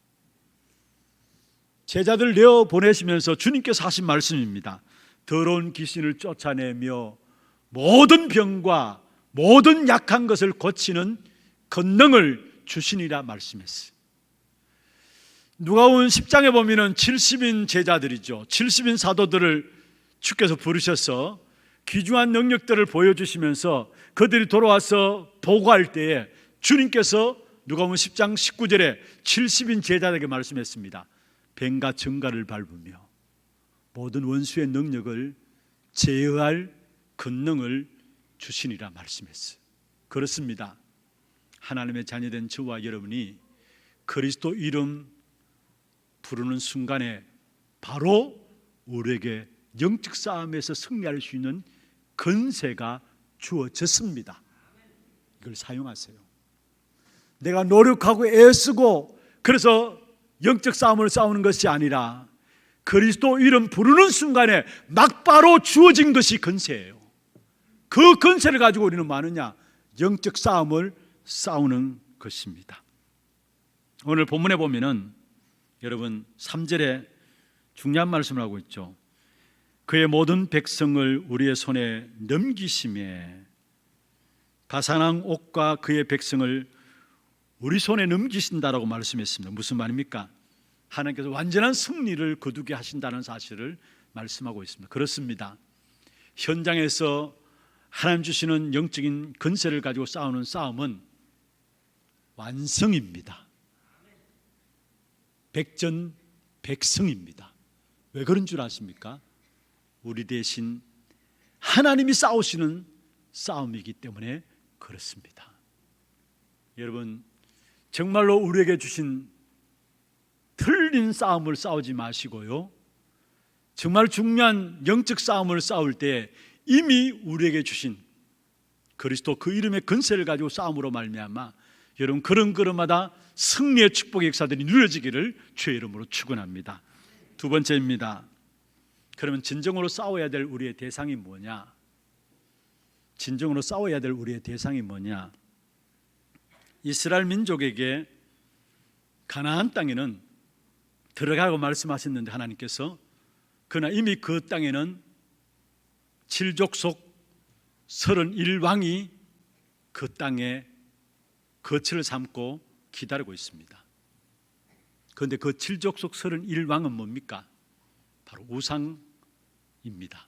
제자들 내어 보내시면서 주님께서 하신 말씀입니다. 더러운 귀신을 쫓아내며 모든 병과 모든 약한 것을 고치는 권능을 주시니라 말씀했어요. 누가복음 10장에 보면은 70인 제자들이죠. 70인 사도들을 주께서 부르셔서 귀중한 능력들을 보여주시면서 그들이 돌아와서 보고할 때에 주님께서 누가복음 10장 19절에 70인 제자들에게 말씀했습니다. 뱀과 정갈을 밟으며 모든 원수의 능력을 제어할 권능을 주시니라 말씀했어요. 그렇습니다. 하나님의 자녀된 저와 여러분이 그리스도 이름 부르는 순간에 바로 우리에게 영적 싸움에서 승리할 수 있는 권세가 주어졌습니다. 이걸 사용하세요. 내가 노력하고 애쓰고 그래서 영적 싸움을 싸우는 것이 아니라 그리스도 이름 부르는 순간에 막바로 주어진 것이 권세예요. 그 권세를 가지고 우리는 뭐하느냐? 영적 싸움을 싸우는 것입니다. 오늘 본문에 보면은 여러분 3절에 중요한 말씀을 하고 있죠. 그의 모든 백성을 우리의 손에 넘기심에, 바산왕 옥과 그의 백성을 우리 손에 넘기신다라고 말씀했습니다. 무슨 말입니까? 하나님께서 완전한 승리를 거두게 하신다는 사실을 말씀하고 있습니다. 그렇습니다. 현장에서 하나님 주시는 영적인 권세를 가지고 싸우는 싸움은 완성입니다. 백전백승입니다. 왜 그런 줄 아십니까? 우리 대신 하나님이 싸우시는 싸움이기 때문에 그렇습니다. 여러분, 정말로 우리에게 주신 틀린 싸움을 싸우지 마시고요, 정말 중요한 영적 싸움을 싸울 때 이미 우리에게 주신 그리스도 그 이름의 권세를 가지고 싸움으로 말미암아 여러분 걸음걸음마다 승리의 축복의 역사들이 누려지기를 주의 이름으로 축원합니다. 두 번째입니다. 그러면 진정으로 싸워야 될 우리의 대상이 뭐냐? 진정으로 싸워야 될 우리의 대상이 뭐냐? 이스라엘 민족에게 가나안 땅에는 들어가고 말씀하셨는데 하나님께서, 그러나 이미 그 땅에는 7족속 31왕이 그 땅에 거처를 삼고 기다리고 있습니다. 그런데 그 7족속 31왕은 뭡니까? 바로 우상입니다.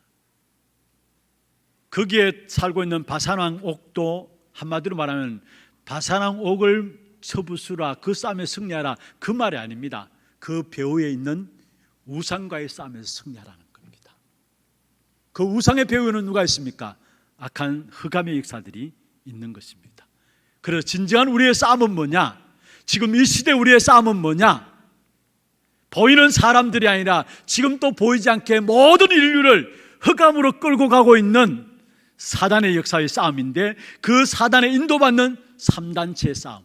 거기에 살고 있는 바산왕 옥도 한마디로 말하면 바산왕 옥을 서부수라, 그 싸움에 승리하라, 그 말이 아닙니다. 그 배후에 있는 우상과의 싸움에서 승리하라는 겁니다. 그 우상의 배후에는 누가 있습니까? 악한 흑암의 역사들이 있는 것입니다. 그래서 진정한 우리의 싸움은 뭐냐? 지금 이 시대 우리의 싸움은 뭐냐? 보이는 사람들이 아니라 지금 또 보이지 않게 모든 인류를 흑암으로 끌고 가고 있는 사단의 역사의 싸움인데, 그 사단에 인도받는 3단체의 싸움.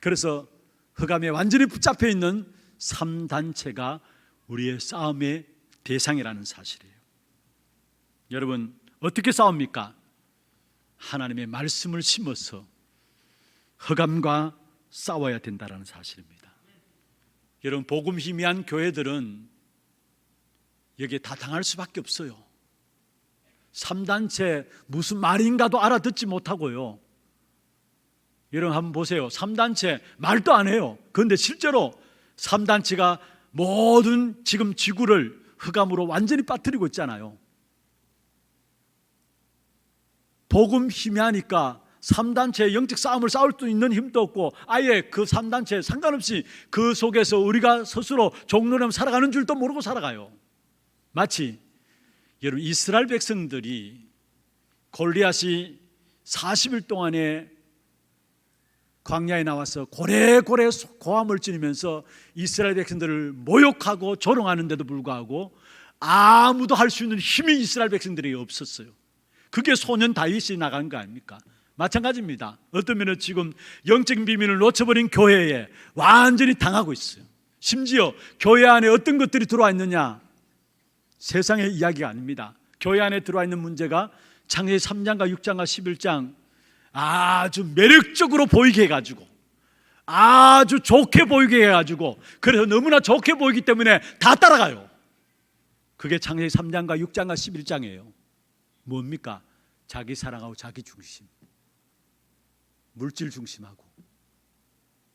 그래서 흑암에 완전히 붙잡혀 있는 3단체가 우리의 싸움의 대상이라는 사실이에요. 여러분, 어떻게 싸웁니까? 하나님의 말씀을 심어서 흑암과 싸워야 된다는 사실입니다. 여러분, 복음 희미한 교회들은 여기에 다 당할 수밖에 없어요. 3단체 무슨 말인가도 알아듣지 못하고요. 여러분 한번 보세요. 3단체 말도 안 해요. 그런데 실제로 3단체가 모든 지금 지구를 흑암으로 완전히 빠뜨리고 있잖아요. 복음 희미하니까 3단체의 영적 싸움을 싸울 수 있는 힘도 없고, 아예 그 3단체 상관없이 그 속에서 우리가 스스로 종로처럼 살아가는 줄도 모르고 살아가요. 마치 여러분, 이스라엘 백성들이 골리앗이 40일 동안에 광야에 나와서 고래고래 고함을 지르면서 이스라엘 백성들을 모욕하고 조롱하는데도 불구하고 아무도 할 수 있는 힘이 이스라엘 백성들에게 없었어요. 그게 소년 다윗이 나간 거 아닙니까? 마찬가지입니다. 어떤 면은 지금 영적인 비밀을 놓쳐버린 교회에 완전히 당하고 있어요. 심지어 교회 안에 어떤 것들이 들어와 있느냐? 세상의 이야기가 아닙니다. 교회 안에 들어와 있는 문제가 창세기 3장과 6장과 11장 아주 매력적으로 보이게 해가지고, 아주 좋게 보이게 해가지고, 그래서 너무나 좋게 보이기 때문에 다 따라가요. 그게 창세기 3장과 6장과 11장이에요. 뭡니까? 자기 사랑하고 자기 중심, 물질 중심하고,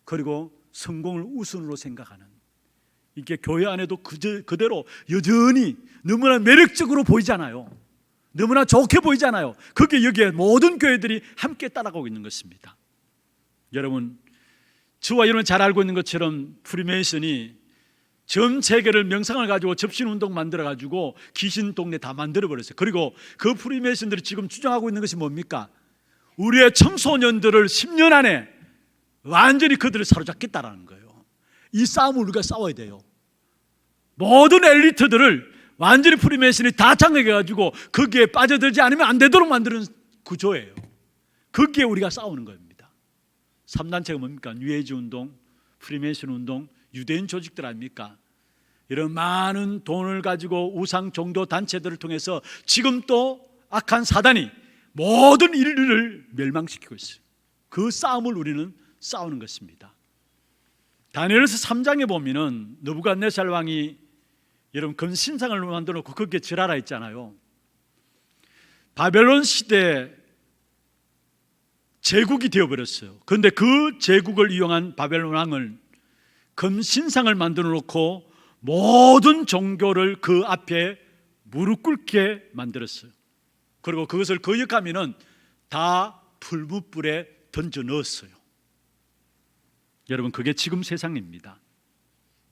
그리고 성공을 우선으로 생각하는, 이게 교회 안에도 그대로 여전히 너무나 매력적으로 보이잖아요. 너무나 좋게 보이잖아요. 그게 여기에 모든 교회들이 함께 따라가고 있는 것입니다. 여러분, 저와 여러분 잘 알고 있는 것처럼 프리메이슨이 전 세계를 명상을 가지고 접신운동 만들어 가지고 귀신 동네 다 만들어 버렸어요. 그리고 그 프리메이슨들이 지금 주장하고 있는 것이 뭡니까? 우리의 청소년들을 10년 안에 완전히 그들을 사로잡겠다라는 거예요. 이 싸움을 우리가 싸워야 돼요. 모든 엘리트들을 완전히 프리메이슨이 다 장악해가지고 거기에 빠져들지 않으면 안 되도록 만드는 구조예요. 거기에 우리가 싸우는 겁니다. 3단체가 뭡니까? 뉴에이지 운동, 프리메이슨 운동, 유대인 조직들 아닙니까? 이런 많은 돈을 가지고 우상 종교 단체들을 통해서 지금 또 악한 사단이 모든 인류를 멸망시키고 있어요. 그 싸움을 우리는 싸우는 것입니다. 다니엘서 3장에 보면은 느부갓네살 왕이 여러분 금신상을 만들어 놓고 거기에 절하라 했잖아요. 바벨론 시대 제국이 되어버렸어요. 그런데 그 제국을 이용한 바벨론 왕은 금신상을 만들어 놓고 모든 종교를 그 앞에 무릎 꿇게 만들었어요. 그리고 그것을 거역하면은 다 풀무불에 던져 넣었어요. 여러분, 그게 지금 세상입니다.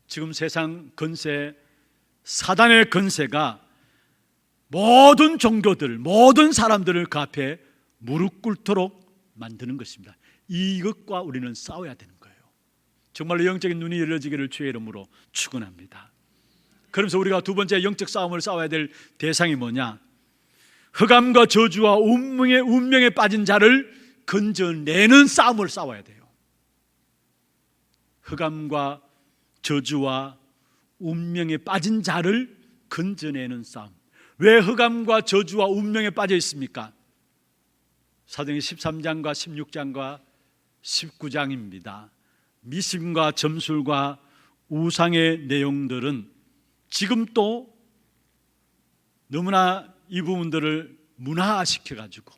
지금 세상 건세, 사단의 건세가 모든 종교들, 모든 사람들을 그 앞에 무릎 꿇도록 만드는 것입니다. 이것과 우리는 싸워야 되는 거예요. 정말로 영적인 눈이 열려지기를 주의 이름으로 축원합니다. 그러면서 우리가 두 번째 영적 싸움을 싸워야 될 대상이 뭐냐? 흑암과 저주와 운명에 빠진 자를 건져내는 싸움을 싸워야 돼요. 흑암과 저주와 운명에 빠진 자를 건져내는 싸움. 왜 흑암과 저주와 운명에 빠져 있습니까? 사도행전 13장과 16장과 19장입니다. 미신과 점술과 우상의 내용들은 지금 또 너무나 이 부분들을 문화화시켜가지고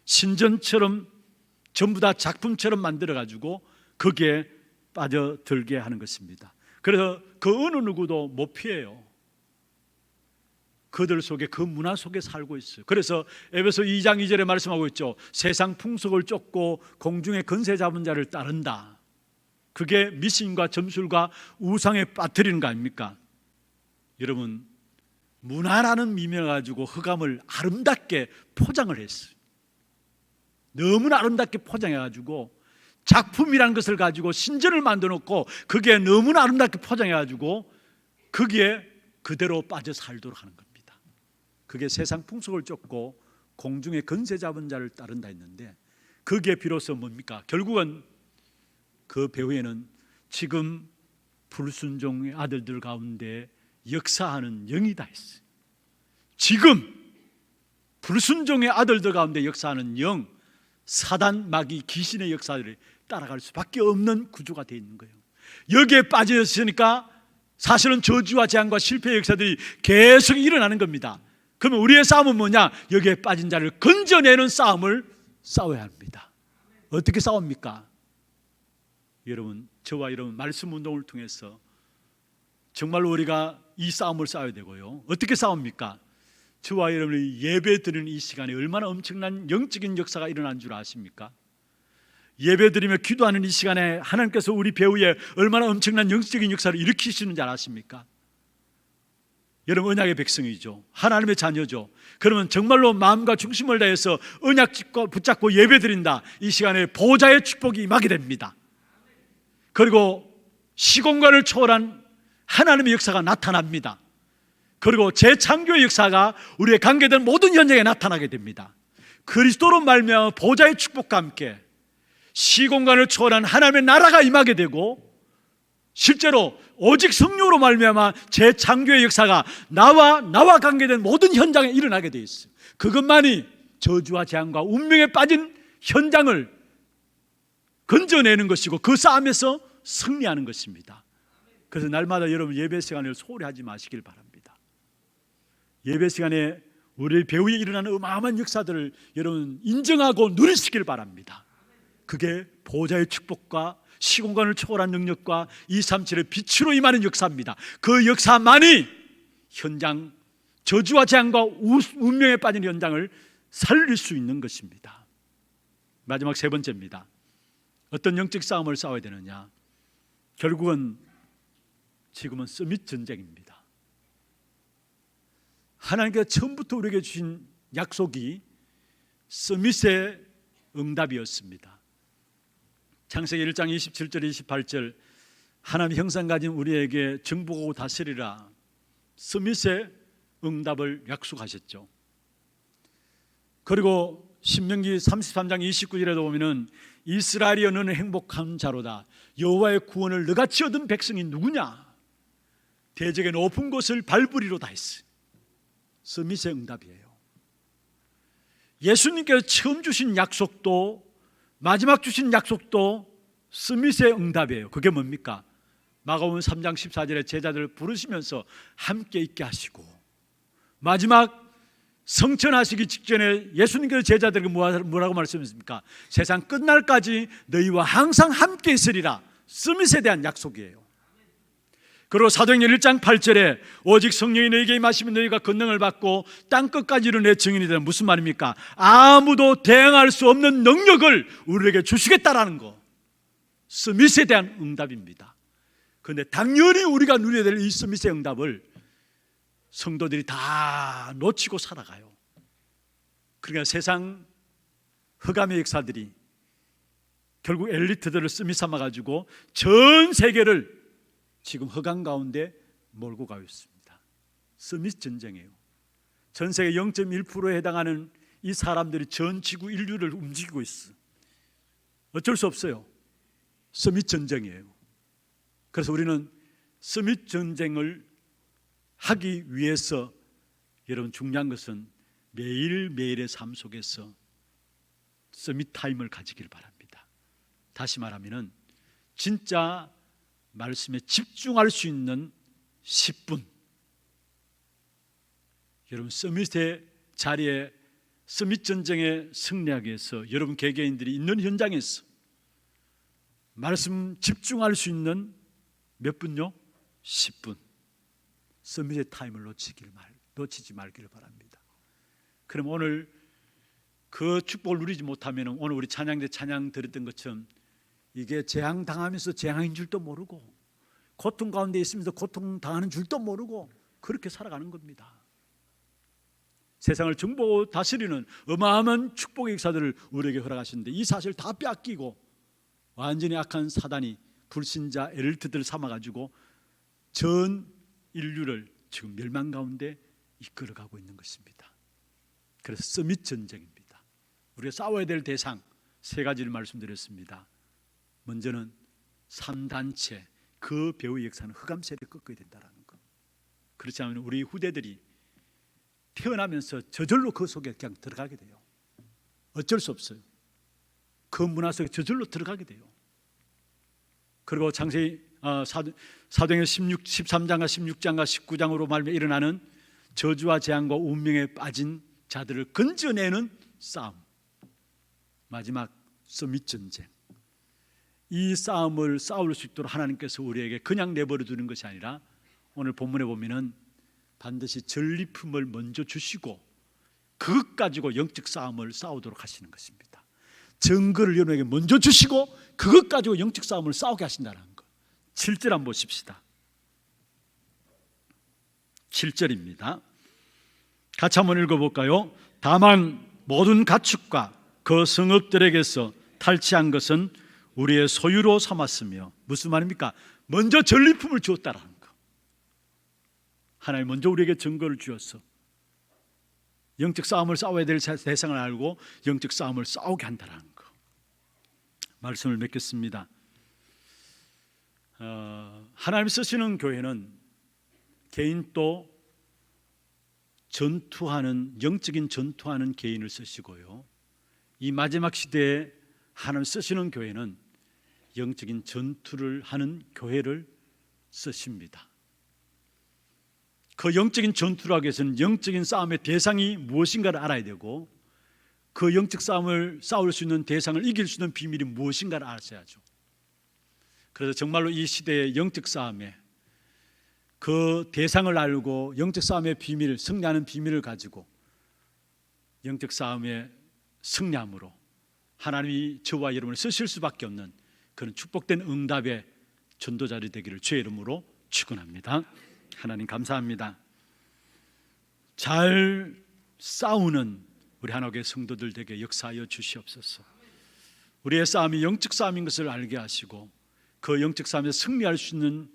신전처럼 전부 다 작품처럼 만들어가지고 거기에 빠져들게 하는 것입니다. 그래서 그 어느 누구도 못 피해요. 그들 속에, 그 문화 속에 살고 있어요. 그래서 에베소 2장 2절에 말씀하고 있죠. 세상 풍속을 쫓고 공중의 건세 잡은 자를 따른다. 그게 미신과 점술과 우상에 빠뜨리는 거 아닙니까? 여러분, 문화라는 미명 가지고 흑암을 아름답게 포장을 했어요. 너무나 아름답게 포장해가지고 작품이라는 것을 가지고 신전을 만들어 놓고 그게 너무나 아름답게 포장해가지고 거기에 그대로 빠져 살도록 하는 겁니다. 그게 세상 풍속을 쫓고 공중의 건세 잡은 자를 따른다 했는데, 그게 비로소 뭡니까? 결국은 그 배후에는 지금 불순종의 아들들 가운데 역사하는 영이다 했어요. 지금 불순종의 아들들 가운데 역사하는 영, 사단, 마귀, 귀신의 역사를 따라갈 수밖에 없는 구조가 되어 있는 거예요. 여기에 빠져 있으니까 사실은 저주와 재앙과 실패의 역사들이 계속 일어나는 겁니다. 그러면 우리의 싸움은 뭐냐? 여기에 빠진 자를 건져내는 싸움을 싸워야 합니다. 어떻게 싸웁니까? 여러분, 저와 여러분 말씀 운동을 통해서 정말로 우리가 이 싸움을 싸워야 되고요. 어떻게 싸웁니까? 저와 여러분이 예배 드리는 이 시간에 얼마나 엄청난 영적인 역사가 일어난 줄 아십니까? 예배 드리며 기도하는 이 시간에 하나님께서 우리 배후에 얼마나 엄청난 영적인 역사를 일으키시는 줄 아십니까? 여러분, 언약의 백성이죠. 하나님의 자녀죠. 그러면 정말로 마음과 중심을 다해서 언약 붙잡고 예배 드린다. 이 시간에 보좌의 축복이 임하게 됩니다. 그리고 시공간을 초월한 하나님의 역사가 나타납니다. 그리고 재창조의 역사가 우리의 관계된 모든 현장에 나타나게 됩니다. 그리스도로 말미암아 보좌의 축복과 함께 시공간을 초월한 하나님의 나라가 임하게 되고, 실제로 오직 성령으로 말미암아 재창조의 역사가 나와 관계된 모든 현장에 일어나게 되어 있어요. 그것만이 저주와 재앙과 운명에 빠진 현장을 건져내는 것이고 그 싸움에서 승리하는 것입니다. 그래서 날마다 여러분 예배 시간을 소홀히 하지 마시길 바랍니다. 예배 시간에 우리 배후에 일어나는 어마어마한 역사들을 여러분 인정하고 누리시길 바랍니다. 그게 보좌의 축복과 시공간을 초월한 능력과 237의 빛으로 임하는 역사입니다. 그 역사만이 현장, 저주와 재앙과 운명에 빠진 현장을 살릴 수 있는 것입니다. 마지막 세 번째입니다. 어떤 영적 싸움을 싸워야 되느냐? 결국은 지금은 서밋 전쟁입니다. 하나님께서 처음부터 우리에게 주신 약속이 서밋의 응답이었습니다. 창세기 1장 27절 28절 하나님 형상 가진 우리에게 정복하고 다스리라 서밋의 응답을 약속하셨죠. 그리고 신명기 33장 29절에도 보면은 이스라엘이여 너는 행복한 자로다. 여호와의 구원을 너같이 얻은 백성이 누구냐? 대적의 높은 곳을 밟으리로다 했어요. 서밋의 응답이에요. 예수님께서 처음 주신 약속도 마지막 주신 약속도 서밋의 응답이에요. 그게 뭡니까? 마가복음 3장 14절에 제자들을 부르시면서 함께 있게 하시고 마지막 성천하시기 직전에 예수님께서 제자들에게 뭐라고 말씀하셨습니까? 세상 끝날까지 너희와 항상 함께 있으리라. 서밋에 대한 약속이에요. 그리고 사도행전 1장 8절에 오직 성령이 너희에게 임하시면 너희가 권능을 받고 땅끝까지 이르는 내 증인이 되는 무슨 말입니까? 아무도 대항할 수 없는 능력을 우리에게 주시겠다라는 거. 서밋에 대한 응답입니다. 그런데 당연히 우리가 누려야 될 이 서밋의 응답을 성도들이 다 놓치고 살아가요. 그러니까 세상 흑암의 역사들이 결국 엘리트들을 서밋 삼아가지고 전 세계를 지금 흑암 가운데 몰고 가고 있습니다. 서밋 전쟁이에요. 전 세계 0.1%에 해당하는 이 사람들이 전 지구 인류를 움직이고 있어. 어쩔 수 없어요. 서밋 전쟁이에요. 그래서 우리는 서밋 전쟁을 하기 위해서 여러분 중요한 것은 매일매일의 삶 속에서 서밋 타임을 가지길 바랍니다. 다시 말하면 진짜 말씀에 집중할 수 있는 10분, 여러분 서밋의 자리에 서밋 전쟁에 승리하기 위해서 여러분 개개인들이 있는 현장에서 말씀 집중할 수 있는 몇 분요? 10분. 서밋의 타임을 놓치지 말기를 바랍니다. 그럼 오늘 그 축복을 누리지 못하면 오늘 우리 찬양 때 찬양 드렸던 것처럼 이게 재앙 당하면서 재앙인 줄도 모르고 고통 가운데 있으면서 고통 당하는 줄도 모르고 그렇게 살아가는 겁니다. 세상을 정복하고 다스리는 어마어마한 축복의 역사들을 우리에게 허락하시는데 이 사실을 다 빼앗기고 완전히 악한 사단이 불신자 엘리트들을 삼아가지고 전 인류를 지금 멸망 가운데 이끌어가고 있는 것입니다. 그래서 서밋 전쟁입니다. 우리가 싸워야 될 대상 세 가지를 말씀드렸습니다. 먼저는 3단체 그 배후의 역사는 흑암 세대를 꺾어야 된다는 것. 그렇지 않으면 우리 후대들이 태어나면서 저절로 그 속에 그냥 들어가게 돼요. 어쩔 수 없어요. 그 문화 속에 저절로 들어가게 돼요. 그리고 창세기 사도행전 13장과 16장과 19장으로 말미암아 일어나는 저주와 재앙과 운명에 빠진 자들을 건져내는 싸움. 마지막 서밋 전쟁. 이 싸움을 싸울 수 있도록 하나님께서 우리에게 그냥 내버려 두는 것이 아니라 오늘 본문에 보면은 반드시 전리품을 먼저 주시고 그것 가지고 영적 싸움을 싸우도록 하시는 것입니다. 증거를 여러분에게 먼저 주시고 그것 가지고 영적 싸움을 싸우게 하신다는 것. 7절 한번 보십시다. 7절입니다. 같이 한번 읽어볼까요? 다만 모든 가축과 그 성읍들에게서 탈취한 것은 우리의 소유로 삼았으며 무슨 말입니까? 먼저 전리품을 주었다라는 거. 하나님 먼저 우리에게 증거를 주었어. 영적 싸움을 싸워야 될 대상을 알고 영적 싸움을 싸우게 한다라는 거. 말씀을 맺겠습니다. 하나님 쓰시는 교회는 개인도 전투하는 영적인 전투하는 개인을 쓰시고요. 이 마지막 시대에 하나님 쓰시는 교회는 영적인 전투를 하는 교회를 쓰십니다. 그 영적인 전투를 하기 위해서는 영적인 싸움의 대상이 무엇인가를 알아야 되고 그 영적 싸움을 싸울 수 있는 대상을 이길 수 있는 비밀이 무엇인가를 아셔야죠. 그래서 정말로 이 시대의 영적 싸움에 그 대상을 알고 영적 싸움의 비밀, 승리하는 비밀을 가지고 영적 싸움의 승리함으로 하나님이 저와 여러분을 쓰실 수밖에 없는 그런 축복된 응답의 전도자들이 되기를 주의 이름으로 축원합니다. 하나님 감사합니다. 잘 싸우는 우리 하나님의 성도들 되게 역사하여 주시옵소서. 우리의 싸움이 영적 싸움인 것을 알게 하시고 그 영적 싸움에서 승리할 수 있는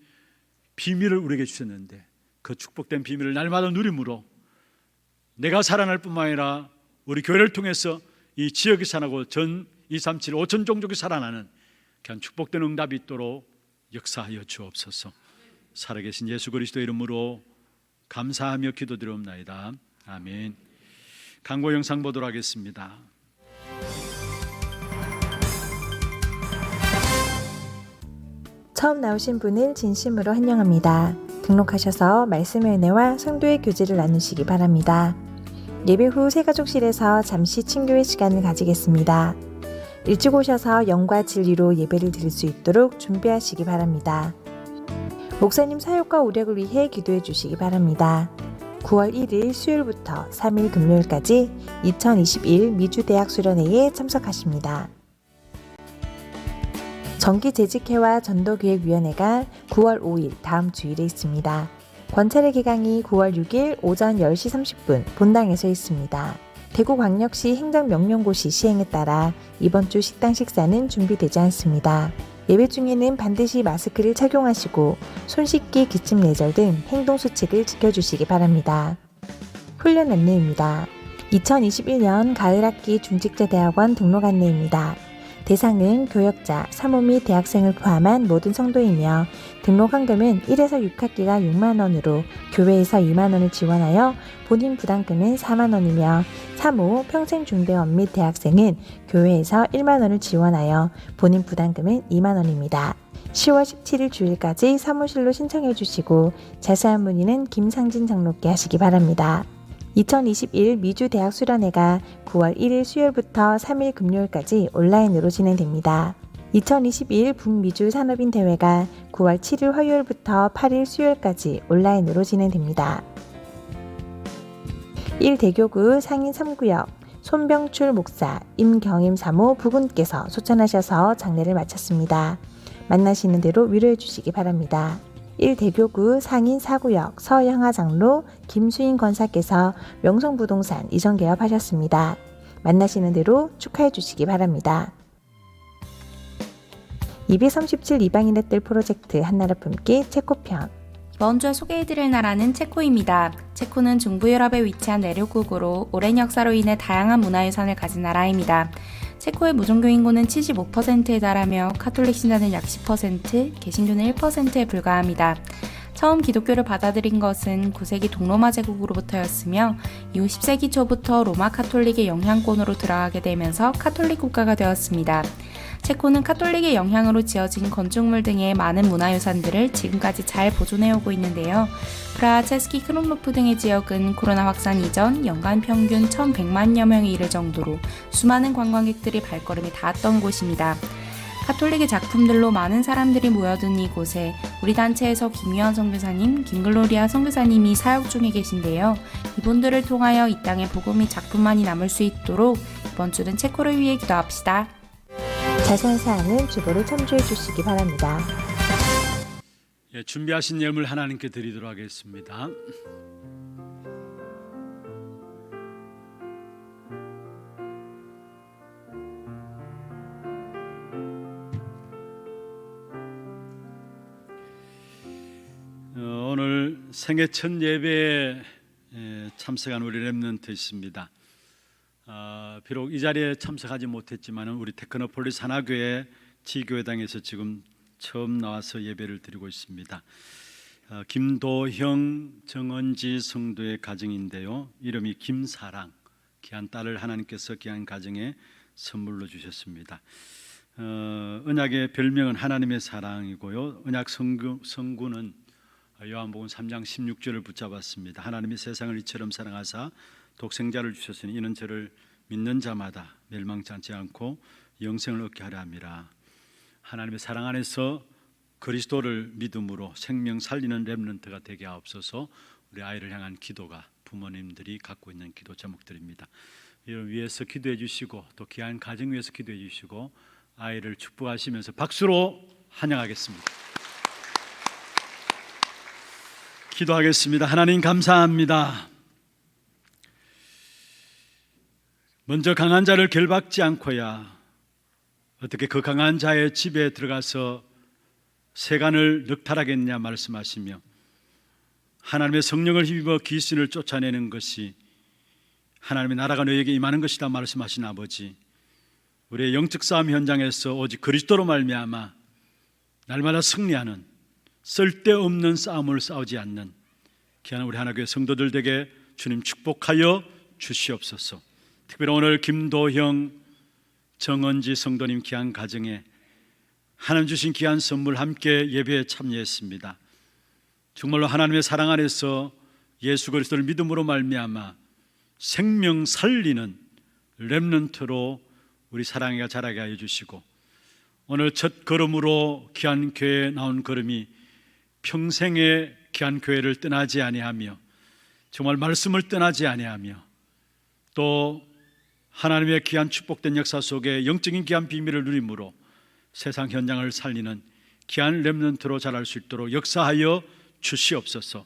비밀을 우리에게 주셨는데 그 축복된 비밀을 날마다 누림으로 내가 살아날 뿐만 아니라 우리 교회를 통해서 이 지역이 살아나고 전 237 5천 종족이 살아나는 그런 축복된 응답이 있도록 역사하여 주옵소서. 살아계신 예수 그리스도 이름으로 감사하며 기도드리옵나이다. 아멘. 광고 영상 보도록 하겠습니다. 처음 나오신 분을 진심으로 환영합니다. 등록하셔서 말씀의 은혜와 성도의 교제를 나누시기 바랍니다. 예배 후 새가족실에서 잠시 친교의 시간을 가지겠습니다. 일찍 오셔서 영과 진리로 예배를 드릴 수 있도록 준비하시기 바랍니다. 목사님 사역과 우력을 위해 기도해 주시기 바랍니다. 9월 1일 수요일부터 3일 금요일까지 2021 미주대학 수련회에 참석하십니다. 정기재직회와 전도기획위원회가 9월 5일 다음 주일에 있습니다. 권찰의 개강이 9월 6일 오전 10시 30분 본당에서 있습니다. 대구광역시 행정명령고시 시행에 따라 이번 주 식당 식사는 준비되지 않습니다. 예배 중에는 반드시 마스크를 착용하시고 손 씻기, 기침 예절 등 행동수칙을 지켜주시기 바랍니다. 훈련 안내입니다. 2021년 가을학기 중직자대학원 등록 안내입니다. 대상은 교역자, 사모 및 대학생을 포함한 모든 성도이며 등록 헌금은 1에서 6학기가 6만원으로 교회에서 2만원을 지원하여 본인 부담금은 4만원이며 사모, 평생중대원 및 대학생은 교회에서 1만원을 지원하여 본인 부담금은 2만원입니다. 10월 17일 주일까지 사무실로 신청해 주시고 자세한 문의는 김상진 장로께 하시기 바랍니다. 2021 미주대학 수련회가 9월 1일 수요일부터 3일 금요일까지 온라인으로 진행됩니다. 2021 북미주 산업인 대회가 9월 7일 화요일부터 8일 수요일까지 온라인으로 진행됩니다. 1대교구 상인 3구역 손병출 목사, 임경임 사모 부군께서 소천하셔서 장례를 마쳤습니다. 만나시는 대로 위로해 주시기 바랍니다. 1대교구 상인 4구역 서영하 장로, 김수인 권사께서 명성부동산 이전 개업하셨습니다. 만나시는 대로 축하해 주시기 바랍니다. 237 이방인의 뜰 프로젝트 한나라 품기 체코편. 이번 주에 소개해드릴 나라는 체코입니다. 체코는 중부유럽에 위치한 내륙국으로 오랜 역사로 인해 다양한 문화유산을 가진 나라입니다. 체코의 무종교 인구는 75%에 달하며 카톨릭 신자는 약 10%, 개신교는 1%에 불과합니다. 처음 기독교를 받아들인 것은 9세기 동로마 제국으로부터였으며 이후 10세기 초부터 로마 카톨릭의 영향권으로 들어가게 되면서 카톨릭 국가가 되었습니다. 체코는 카톨릭의 영향으로 지어진 건축물 등의 많은 문화유산들을 지금까지 잘 보존해오고 있는데요. 프라하, 체스키, 크롬노프 등의 지역은 코로나 확산 이전 연간 평균 1,100만여 명이 이를 정도로 수많은 관광객들이 발걸음이 닿았던 곳입니다. 카톨릭의 작품들로 많은 사람들이 모여든 이곳에 우리 단체에서 김유한 선교사님, 김글로리아 선교사님이 사역 중에 계신데요. 이분들을 통하여 이 땅에 복음이 작품만이 남을 수 있도록 이번 주는 체코를 위해 기도합시다. 자세한 사항은 주보를 참조해 주시기 바랍니다. 준비하신 예물 하나님께 드리도록 하겠습니다. 오늘 생애 첫 예배에 참석한 우리 렘넌트 있습니다. 비록 이 자리에 참석하지 못했지만 우리 테크노폴리스 하나교회 지교회당에서 지금 처음 나와서 예배를 드리고 있습니다. 김도형 정은지 성도의 가정인데요. 이름이 김사랑, 귀한 딸을 하나님께서 귀한 가정에 선물로 주셨습니다. 언약의 별명은 하나님의 사랑이고요. 언약 성구는 요한복음 3장 16절을 붙잡았습니다. 하나님이 세상을 이처럼 사랑하사 독생자를 주셨으니 이는 저를 믿는 자마다 멸망치 않고 영생을 얻게 하려 함이라. 하나님의 사랑 안에서 그리스도를 믿음으로 생명 살리는 렘넌트가 되게 하옵소서. 우리 아이를 향한 기도가 부모님들이 갖고 있는 기도 제목들입니다. 이를 위해서 기도해 주시고 또 귀한 가정 위해서 기도해 주시고 아이를 축복하시면서 박수로 환영하겠습니다. 기도하겠습니다. 하나님 감사합니다. 먼저 강한 자를 결박지 않고야 어떻게 그 강한 자의 집에 들어가서 세간을 늑탈하겠냐 말씀하시며 하나님의 성령을 힘입어 귀신을 쫓아내는 것이 하나님의 나라가 너에게 임하는 것이다 말씀하신 아버지, 우리의 영적 싸움 현장에서 오직 그리스도로 말미암아 날마다 승리하는 쓸데없는 싸움을 싸우지 않는 귀한 우리 하나교회 성도들 되게 주님 축복하여 주시옵소서. 특별히 오늘 김도형 정은지 성도님 귀한 가정에 하나님 주신 귀한 선물 함께 예배에 참여했습니다. 정말로 하나님의 사랑 안에서 예수 그리스도를 믿음으로 말미암아 생명 살리는 렘넌트로 우리 사랑이가 자라게 하여 주시고 오늘 첫 걸음으로 귀한 교회에 나온 걸음이 평생의 귀한 교회를 떠나지 아니하며 정말 말씀을 떠나지 아니하며 또 하나님의 귀한 축복된 역사 속에 영적인 귀한 비밀을 누림으로 세상 현장을 살리는 귀한 렘넌트로 자랄 수 있도록 역사하여 주시옵소서.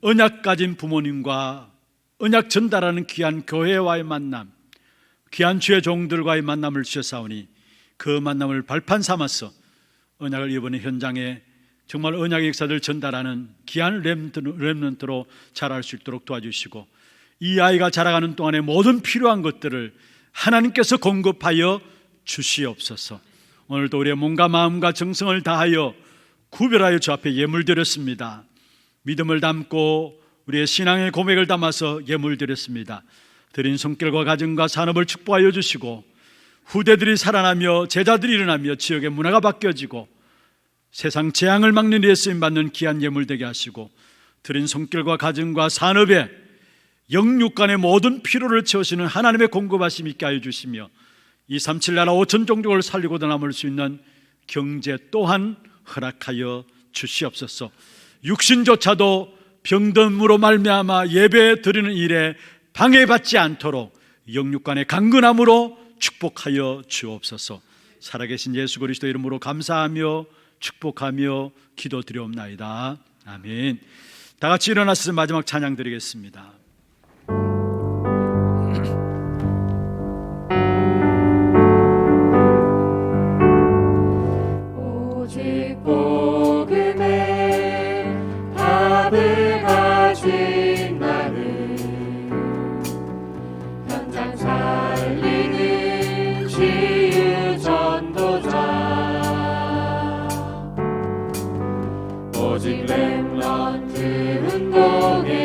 언약 가진 부모님과 언약 전달하는 귀한 교회와의 만남, 귀한 주의 종들과의 만남을 주셨사오니 그 만남을 발판 삼아서 언약을 이번에 현장에 정말 언약의 역사를 전달하는 귀한 렘넌트로 자랄 수 있도록 도와주시고 이 아이가 자라가는 동안에 모든 필요한 것들을 하나님께서 공급하여 주시옵소서. 오늘도 우리의 몸과 마음과 정성을 다하여 구별하여 주 앞에 예물 드렸습니다. 믿음을 담고 우리의 신앙의 고백을 담아서 예물 드렸습니다. 드린 손길과 가정과 산업을 축복하여 주시고 후대들이 살아나며 제자들이 일어나며 지역의 문화가 바뀌어지고 세상 재앙을 막는 일에 쓰임받는 귀한 예물 되게 하시고 드린 손길과 가정과 산업에 영육간의 모든 필요를 채우시는 하나님의 공급하심 있게 하여 주시며 237 나라 5천 종족을 살리고도 남을 수 있는 경제 또한 허락하여 주시옵소서. 육신조차도 병듦으로 말미암아 예배 드리는 일에 방해받지 않도록 영육간의 강건함으로 축복하여 주옵소서. 살아계신 예수 그리스도 이름으로 감사하며 축복하며 기도드리옵나이다. 아멘. 다 같이 일어나서 마지막 찬양 드리겠습니다. 오직 복음의 답을 가진 나는 현장 살리는 치유 전도자 오직 렘넌트 운동에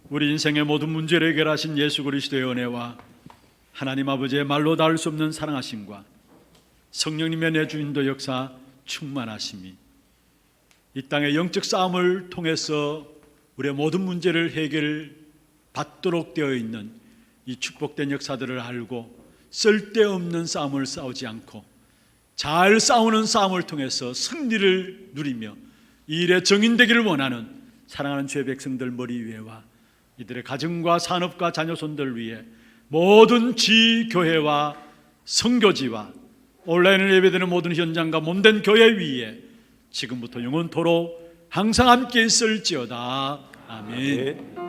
우리 인생의 모든 문제를 해결하신 예수 그리스도의 은혜와 하나님 아버지의 말로 닿을 수 없는 사랑하심과 성령님의 내주인도 역사 충만하심이 이 땅의 영적 싸움을 통해서 우리의 모든 문제를 해결받도록 되어 있는 이 축복된 역사들을 알고 쓸데없는 싸움을 싸우지 않고 잘 싸우는 싸움을 통해서 승리를 누리며 이 일에 정인되기를 원하는 사랑하는 주의 백성들 머리 위에와 이들의 가정과 산업과 자녀손들 위해 모든 지교회와 선교지와 온라인을 예배드리는 모든 현장과 몸된 교회 위에 지금부터 영원토록 항상 함께 있을지어다. 아멘.